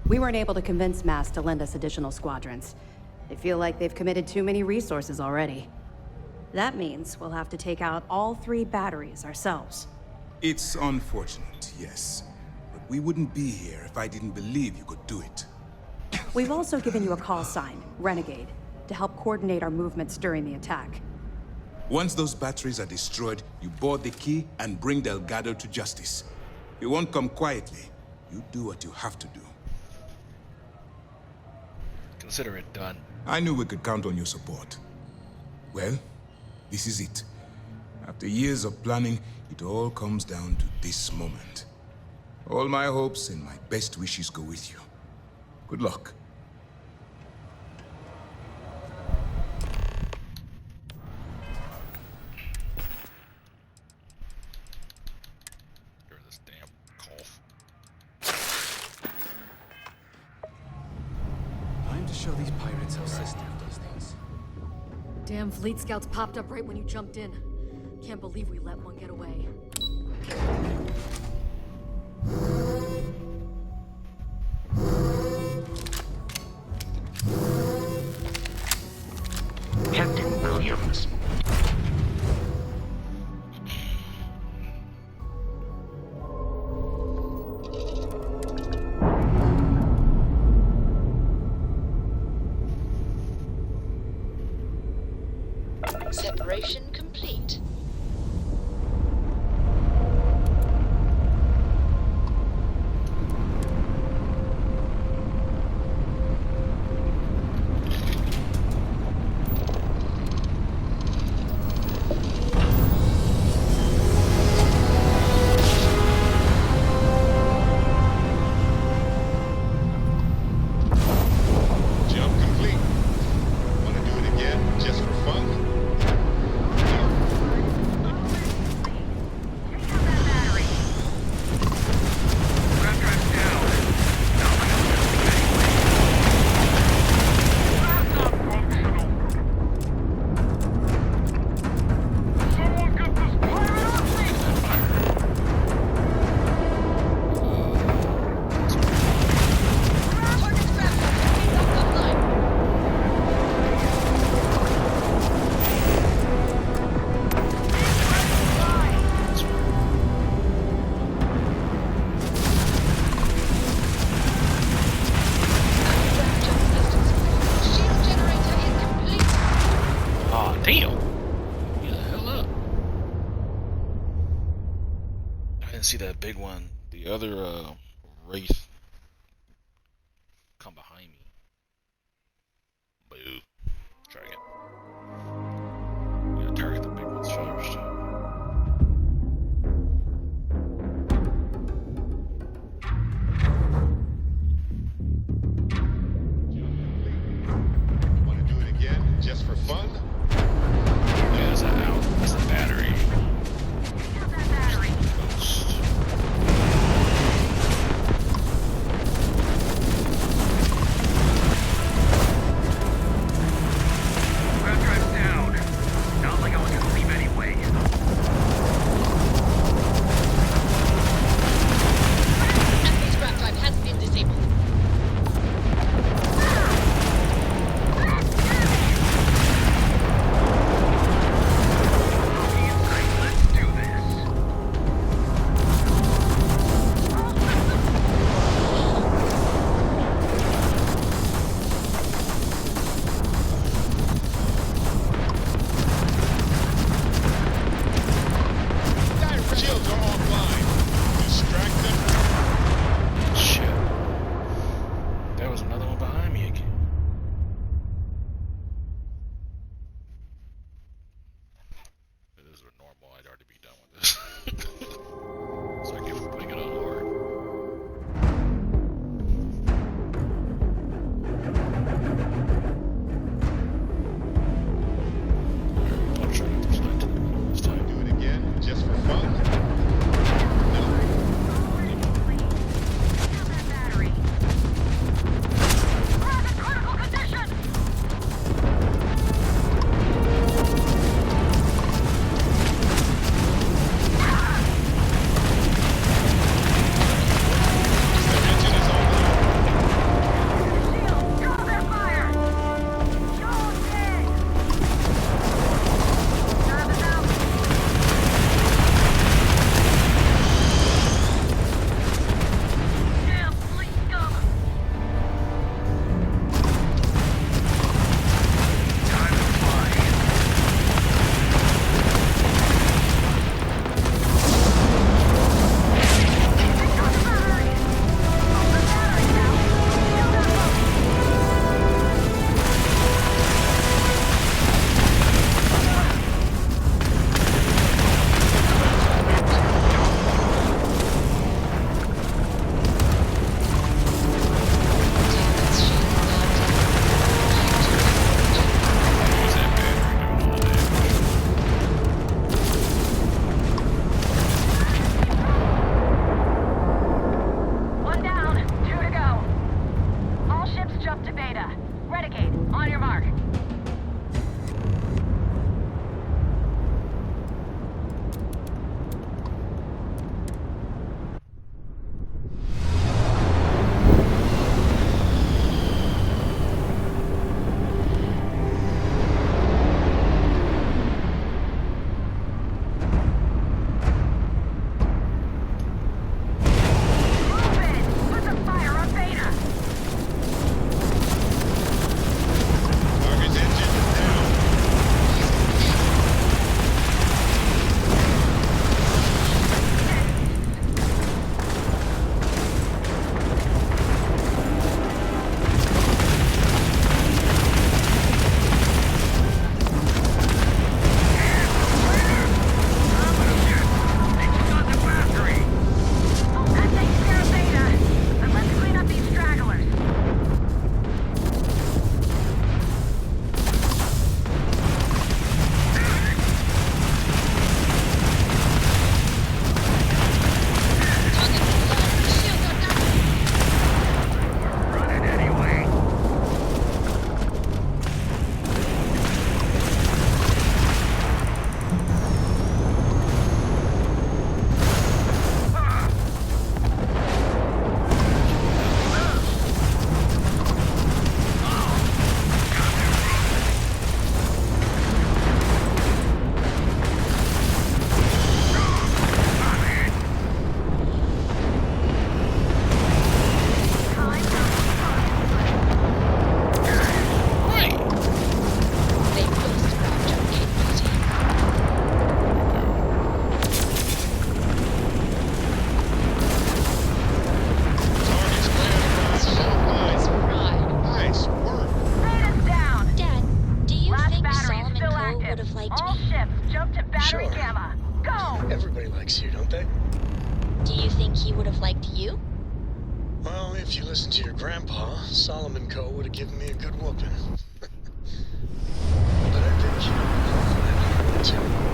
We weren't able to convince MAS to lend us additional squadrons. They feel like they've committed too many resources already. That means we'll have to take out all 3 batteries ourselves. It's unfortunate, yes. But we wouldn't be here if I didn't believe you could do it. We've also given you a call sign, Renegade, to help coordinate our movements during the attack. Once those batteries are destroyed, you board the key and bring Delgado to justice. You won't come quietly. You do what you have to do. Consider it done. I knew we could count on your support. Well, this is it. After years of planning, it all comes down to this moment. All my hopes and my best wishes go with you. Good luck. Hear this damn cough. Time to show these pirates how Sysdef does things. Damn fleet scouts popped up right when you jumped in. Can't believe we let one get away. Captain Williams. Separation complete. see that big one. The other wraith come behind me. Boo. Try again. Gotta target the big ones first. Want to do it again, just for fun? Yeah, that's a battery. Ghost. Ground drive's down. Not like I was gonna leave anyway. Enemy's ground drive has been disabled. Let's do this. Shields are offline. Distract them. Shit. There was another one behind me again. If this were normal, I'd already be done with this. So I keep putting it on hard. I'm trying to deflect this time. Do it again, just for fun? One down, 2 to go. All ships jump to beta. Renegade, on your mark. Move it! Put the fire on beta! Target's Aw, Solomon Co. would have given me a good whooping. But I did you. I need one too.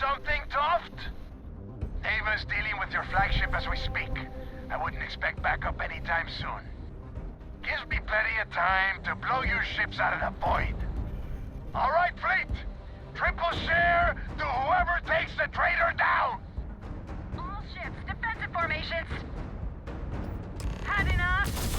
Something, Toft? Ava's dealing with your flagship as we speak. I wouldn't expect backup anytime soon. Gives me plenty of time to blow your ships out of the void. All right, fleet. Triple share to whoever takes the traitor down. All ships, defensive formations. Had enough?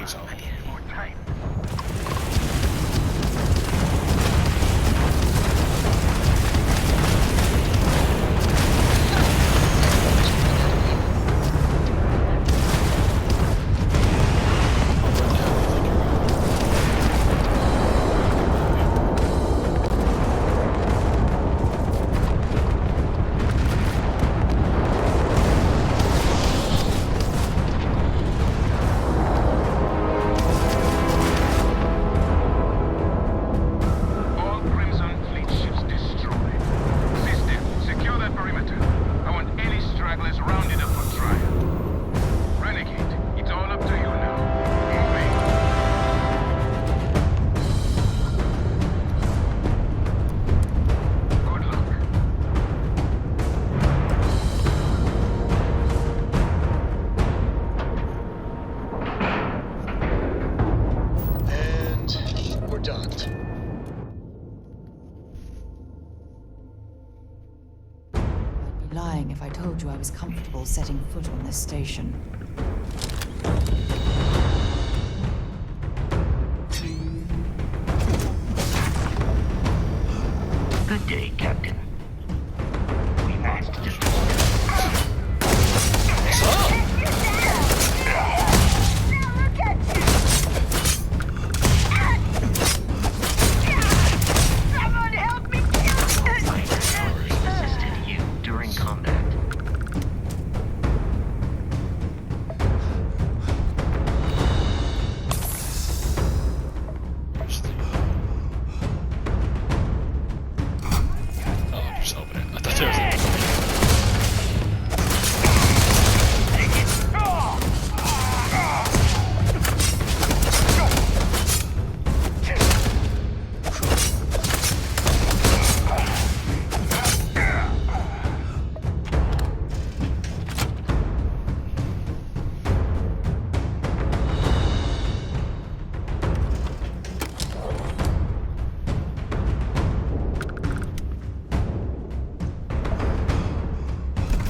zone. I needed more time. All Crimson Fleet ships destroyed. Sysdef, secure that perimeter. I want any stragglers rounded up for trial. Renegade, it's all up to you now. Moving. Good luck. And we're docked. I'd be lying if I told you I was comfortable setting foot on this station. Good day, Captain. We must destroy. Someone help me! Minor powers assisted you during combat. Oh, I'm just hoping it. I thought there was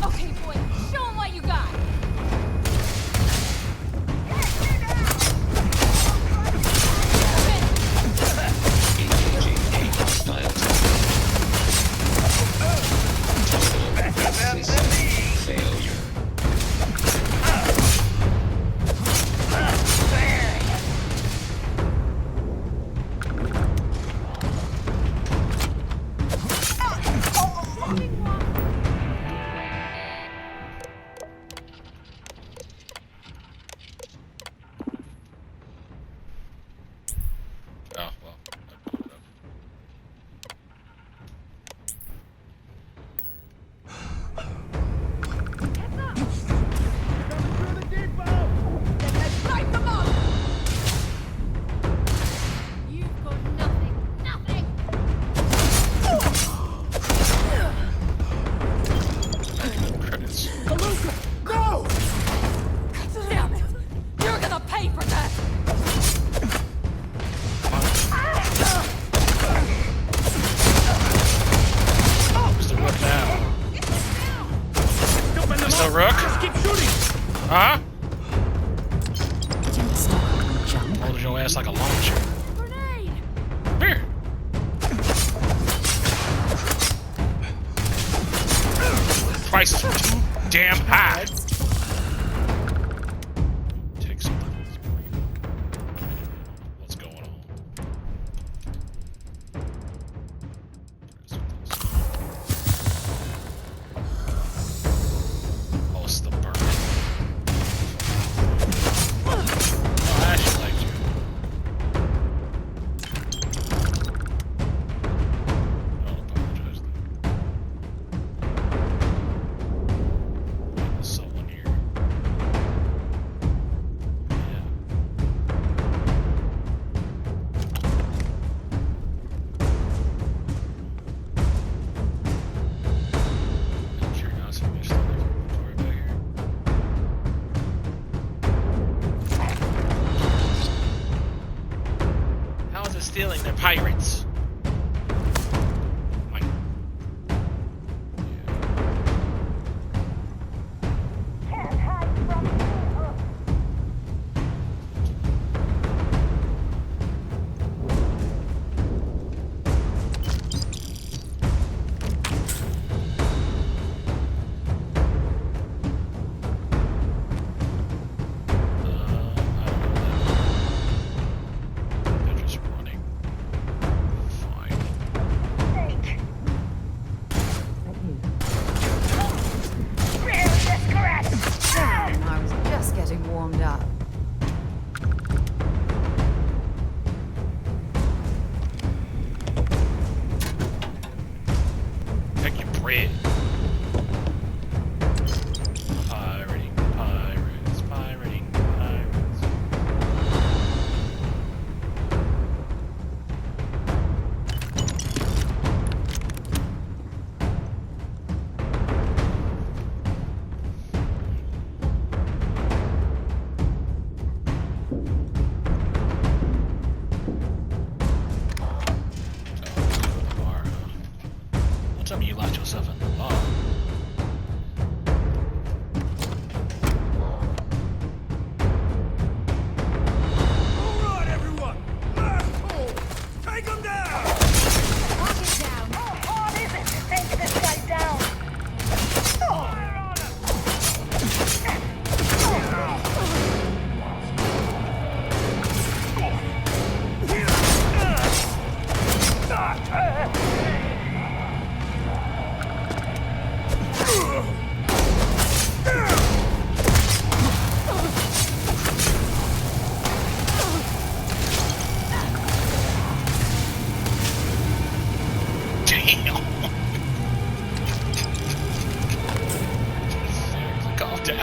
Okay, boy, show 'em what you got! Engaging a hostile failure. oh well. Light them up! You've got nothing, nothing! Credits. Go! Damn it! You're gonna pay for that! Who's the rook now? Is the rook? Huh? Holding your ass like a launcher. Come here. Price is too damn high. Take something. What's going on? Oh, it's the burn. Oh, I actually like you. Don't apologize. There's someone here. Yeah. Curiosity, there's still like inventory back here. How is it stealing? They're pirates. Like,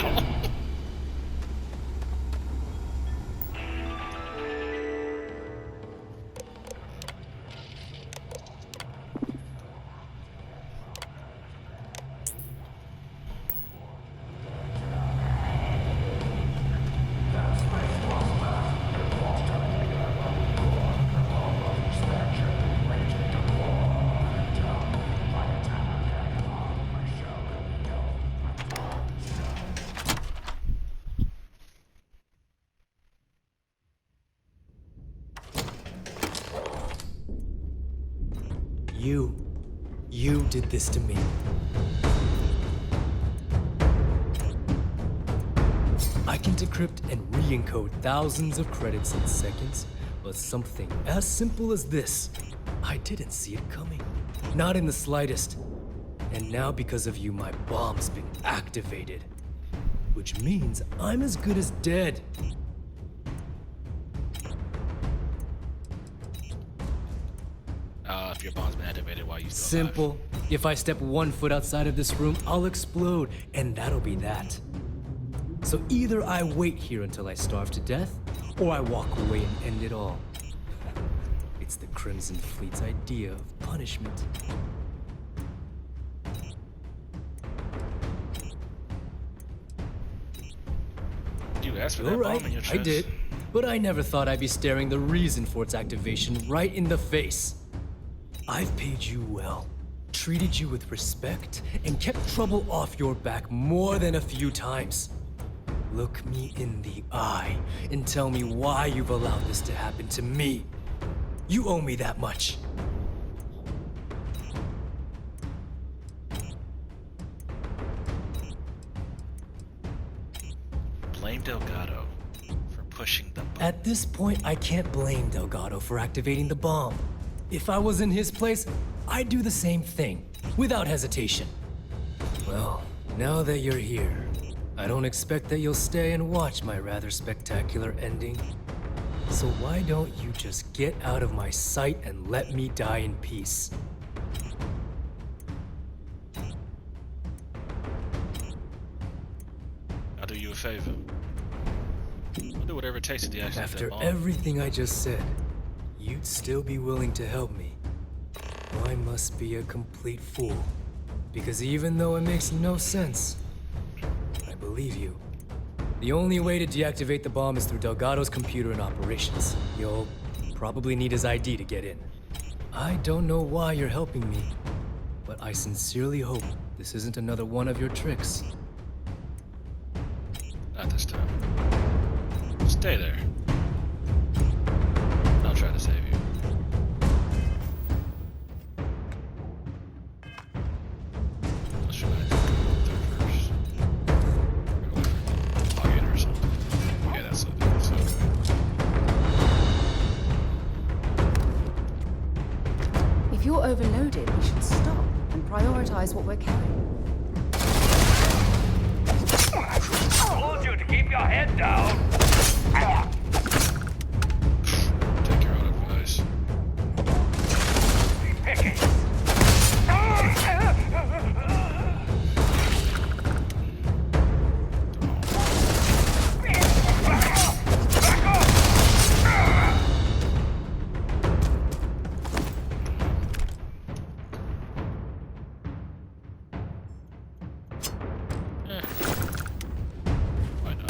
now. You did this to me. I can decrypt and re-encode thousands of credits in seconds, but something as simple as this, I didn't see it coming. Not in the slightest. And now because of you, my bomb's been activated. Which means I'm as good as dead. If your bomb's been activated while you still Simple. If I step 1 foot outside of this room, I'll explode, and that'll be that. So either I wait here until I starve to death, or I walk away and end it all. It's the Crimson Fleet's idea of punishment. You asked for that You're right, bomb in your chest. I did. But I never thought I'd be staring the reason for its activation right in the face. I've paid you well, treated you with respect, and kept trouble off your back more than a few times. Look me in the eye and tell me why you've allowed this to happen to me. You owe me that much. Blame Delgado for pushing the button. At this point, I can't blame Delgado for activating the bomb. If I was in his place, I'd do the same thing, without hesitation. Well, now that you're here, I don't expect that you'll stay and watch my rather spectacular ending. So why don't you just get out of my sight and let me die in peace? I'll do you a favor. I'll do whatever it takes to deactivate After that bomb. everything I just said, you'd still be willing to help me. Well, I must be a complete fool. Because even though it makes no sense, I believe you. The only way to deactivate the bomb is through Delgado's computer and operations. You'll probably need his ID to get in. I don't know why you're helping me, but I sincerely hope this isn't another one of your tricks. Not this time. Stay there. I'll try to save you. Let's try to go through first. Go log in or something. Yeah, that's okay. If you're overloaded, we should stop and prioritize what we're carrying. I told you to keep your head down. Take your own advice. Be picky. Why not?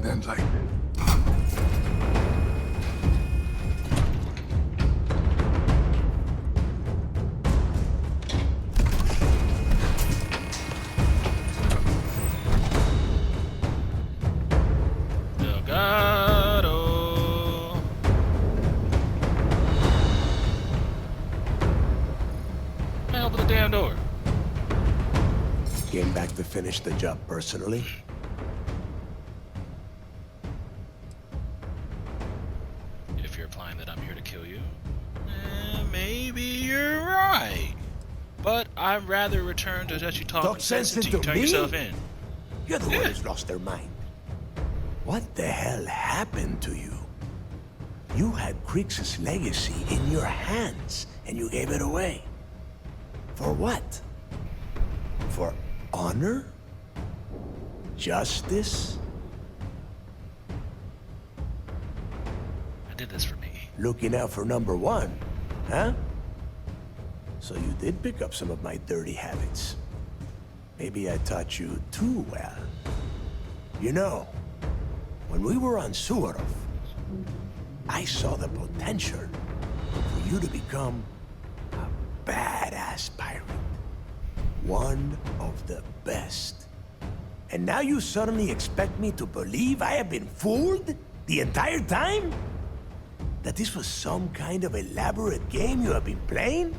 and light. Delgado. Man, open the damn door. Came back to finish the job personally. If you're implying that I'm here to kill you, maybe you're right. But I'd rather return to let you talk sense until you turn yourself in. You're the one who's lost their mind. What the hell happened to you? You had Crix's legacy in your hands, and you gave it away. For what? For honor? Justice? I did this for me. Looking out for number one, huh? So you did pick up some of my dirty habits. Maybe I taught you too well. You know, when we were on Suarov, I saw the potential for you to become a badass pirate. One of the best. And now you suddenly expect me to believe I have been fooled the entire time? That this was some kind of elaborate game you have been playing?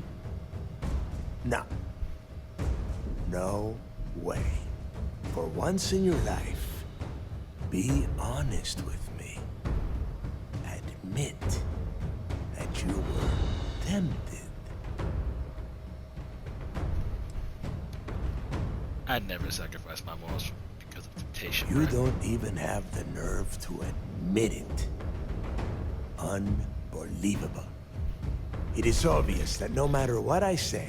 No. No way. For once in your life, be honest with me. Admit that you were tempted. I'd never sacrifice my morals because of temptation. You don't even have the nerve to admit it. Unbelievable. It is obvious that no matter what I say,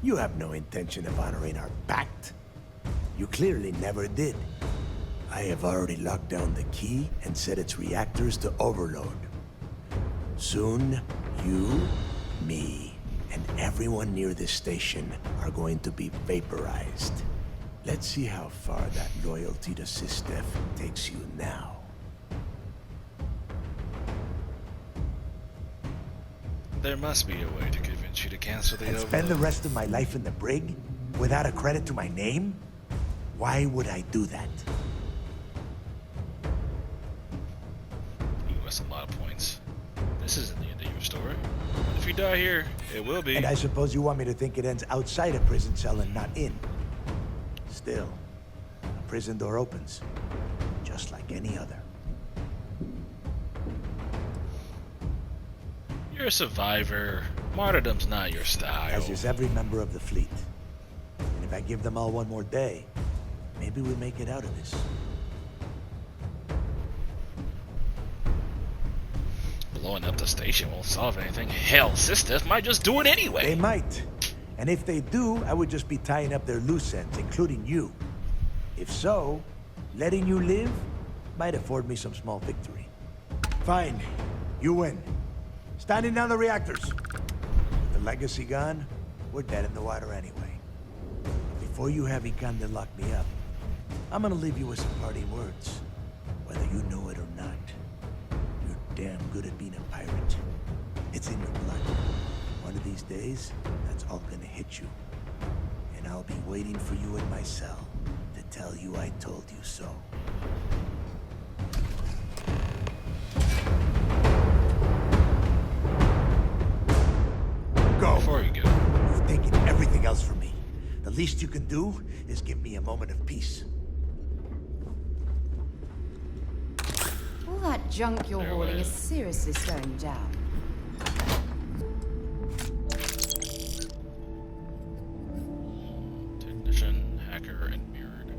you have no intention of honoring our pact. You clearly never did. I have already locked down the key and set its reactors to overload. Soon, you, me, and everyone near this station are going to be vaporized. Let's see how far that loyalty to Sysdef takes you now. There must be a way to convince you to cancel the And overload. spend the rest of my life in the brig without a credit to my name? Why would I do that? Ooh, that's a lot of points. This isn't the end of your story. But if you die here, it will be. And I suppose you want me to think it ends outside a prison cell and not in. Still, a prison door opens, just like any other. You're a survivor. Martyrdom's not your style. As is every member of the fleet. And if I give them all one more day, maybe we make it out of this. Blowing up the station won't solve anything. Hell, Sysdef might just do it anyway. They might. And if they do, I would just be tying up their loose ends, including you. If so, letting you live might afford me some small victory. Fine. You win. Standing down the reactors. With the legacy gone, we're dead in the water anyway. Before you have Ikande lock me up, I'm gonna leave you with some parting words. Whether you know it or not, you're damn good at being a pirate. It's in your blood. One of these days, that's all gonna hit you. And I'll be waiting for you in my cell to tell you I told you so. Go. Before you go. You've taken everything else from me. The least you can do is give me a moment of peace. All that junk you're hauling is seriously slowing you down. Technician, hacker, and mirrored.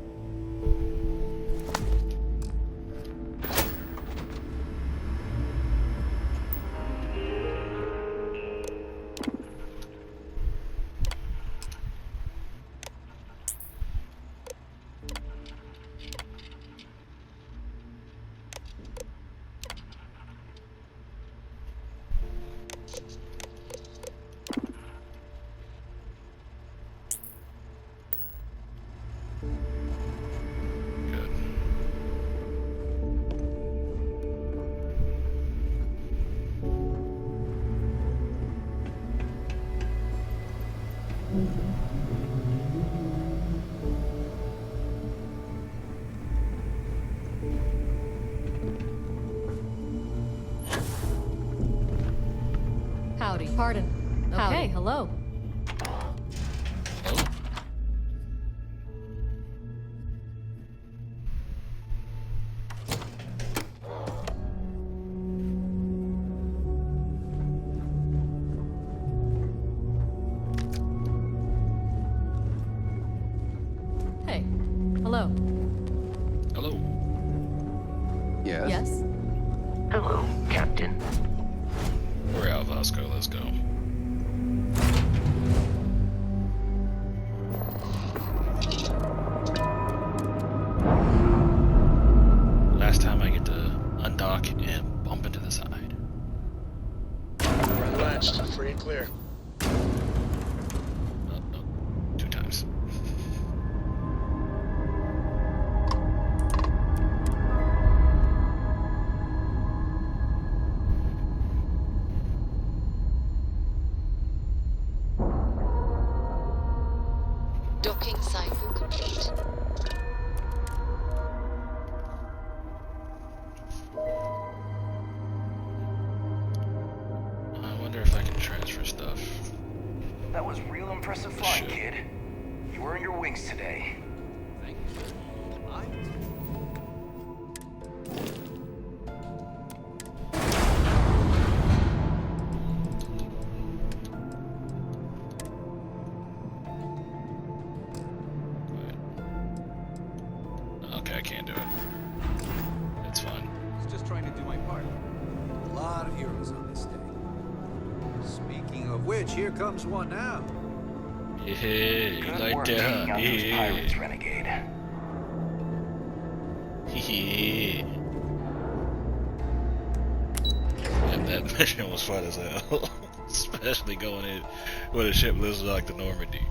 Howdy. Pardon. Okay, hello. Oh. Hey. Hello. Hello. Yes? Yes? Hello, Captain. We're out, Vasco. Let's go. Last time I get to undock and bump into the side. Run latched, free and clear. Oh, 2 times. Docking cycle complete. I wonder if I can transfer stuff. That was real impressive flying, kid. You earned your wings today. Thank you. Okay, I can't do it. It's fine. I was just trying to do my part. A lot of heroes on this day. Speaking of which, here comes one now. Yeah, you Good like work that, taking huh? out those Yeah. pirates, renegade. Yeah. And that mission was fun as hell. Especially going in with a ship looks like the Normandy.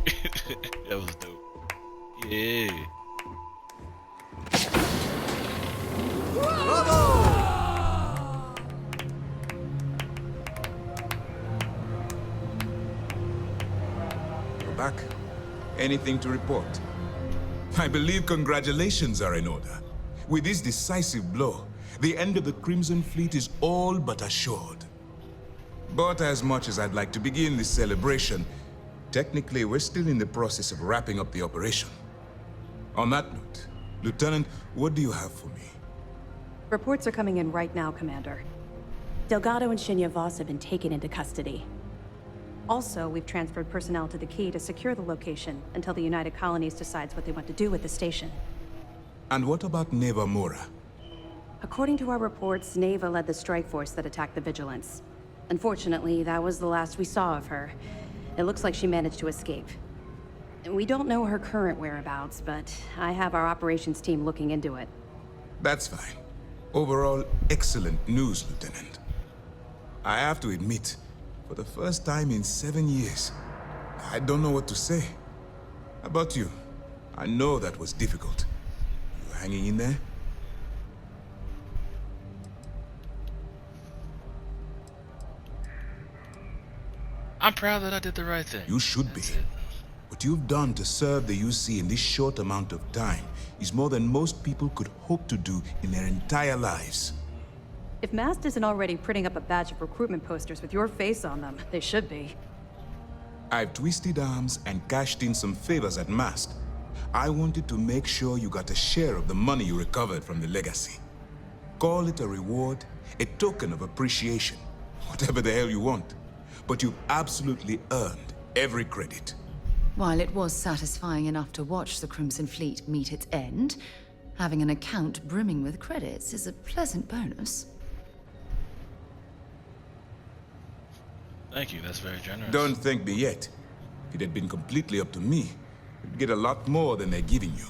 That was dope. Yeah. We're back. Anything to report? I believe congratulations are in order. With this decisive blow, the end of the Crimson Fleet is all but assured. But as much as I'd like to begin this celebration, technically we're still in the process of wrapping up the operation. On that note, Lieutenant, what do you have for me? Reports are coming in right now, Commander. Delgado and Shinya Voss have been taken into custody. Also, we've transferred personnel to the Key to secure the location until the United Colonies decides what they want to do with the station. And what about Neva Mora? According to our reports, Neva led the strike force that attacked the Vigilance. Unfortunately, that was the last we saw of her. It looks like she managed to escape. We don't know her current whereabouts, but I have our operations team looking into it. That's fine. Overall, excellent news, Lieutenant. I have to admit, for the first time in 7 years, I don't know what to say. How about you? I know that was difficult. You hanging in there? I'm proud that I did the right thing. You should be. What you've done to serve the UC in this short amount of time is more than most people could hope to do in their entire lives. If Mast isn't already printing up a batch of recruitment posters with your face on them, they should be. I've twisted arms and cashed in some favors at Mast. I wanted to make sure you got a share of the money you recovered from the legacy. Call it a reward, a token of appreciation, whatever the hell you want. But you've absolutely earned every credit. While it was satisfying enough to watch the Crimson Fleet meet its end, having an account brimming with credits is a pleasant bonus. Thank you, that's very generous. Don't thank me yet. If it had been completely up to me, you'd get a lot more than they're giving you.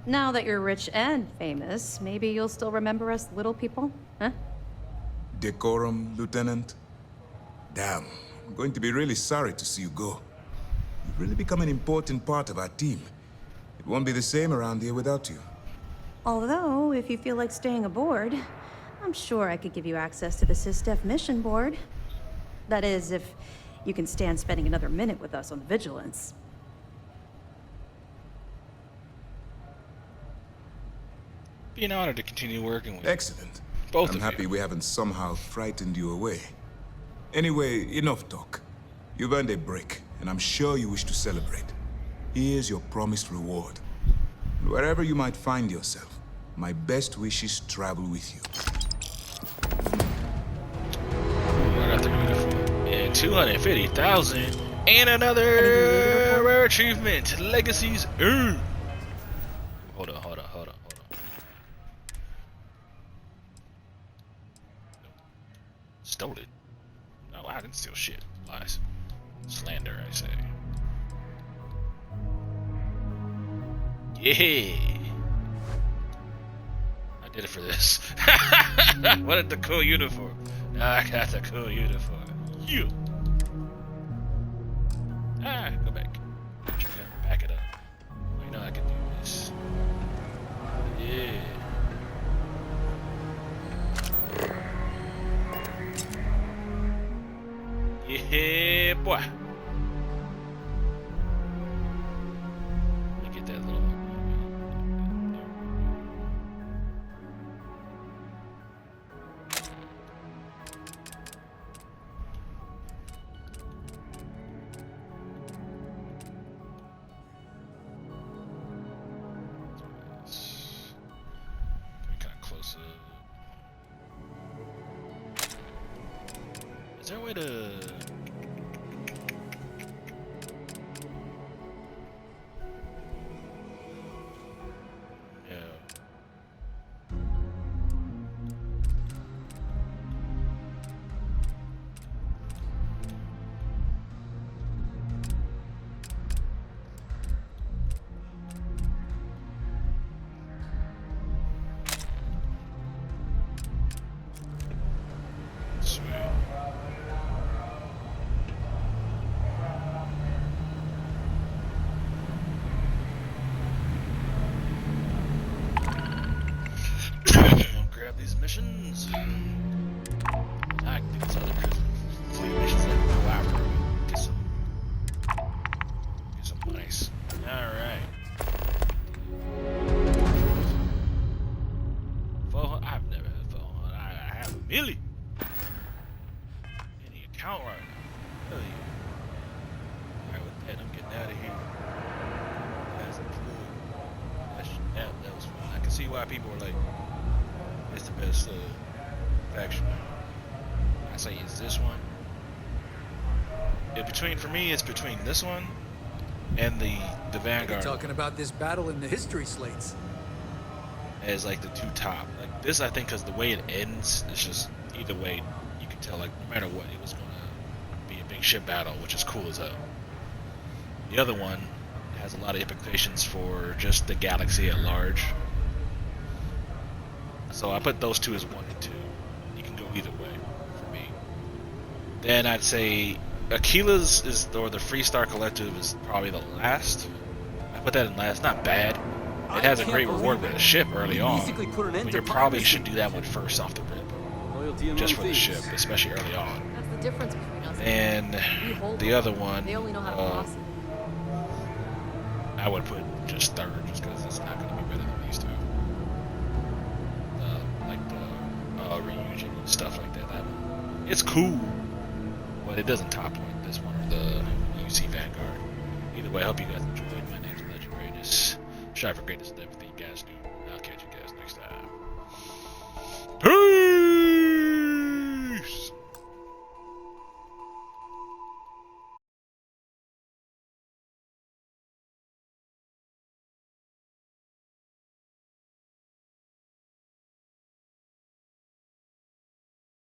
Now that you're rich and famous, maybe you'll still remember us little people, huh? Decorum, Lieutenant? Damn, I'm going to be really sorry to see you go. You've really become an important part of our team. It won't be the same around here without you. Although, if you feel like staying aboard, I'm sure I could give you access to the Sysdef mission board. That is, if you can stand spending another minute with us on the Vigilance. Be an honor to continue working with you. Excellent. Both I'm of happy you. we haven't somehow frightened you away. Anyway, enough talk. You've earned a break, and I'm sure you wish to celebrate. Here's your promised reward. Wherever you might find yourself, my best wishes travel with you. And 250,000 and another rare achievement. Legacies earned. Hold on. Stole it. No, I didn't steal shit. Lies. Slander, I say. Yeah. I did it for this. I wanted the cool uniform. Now I got the cool uniform. You. Go back. Back it up. I know I can do this. Yeah. Yeah, boy. Look at that little. Kind of close up. Is there a way to? Missions. I can do these other fleet missions that go after me. Get some nice. Alright. I've never had 400. I have a million. In the account right now. Hell yeah. Alright, with that, I'm getting out of here. That's cool. That was fun. I can see why people were like, it's the best faction. I say it's this one. For me, it's between this one and the Vanguard. You're talking about this battle in the history slates. As like the two top. Like this, I think, because the way it ends, it's just either way you can tell. Like no matter what, it was gonna be a big ship battle, which is cool as hell. The other one has a lot of implications for just the galaxy at large. So I put those two as 1 and 2. You can go either way for me. Then I'd say Aquila's or the Freestar Collective is probably the last. I put that in last. Not bad. It has a great reward with a ship early on. But you probably should do that one first off the rip. Just for the ship, especially early on. That's the difference between us. And the other one, They only know how to boss it. I would put just third, just because it's not going to be better than these two. Reunion and stuff like that. It's cool, but it doesn't top like this one or the UC Vanguard. Either way, I hope you guys enjoyed. My name's Legend Greatness. Strive for greatness.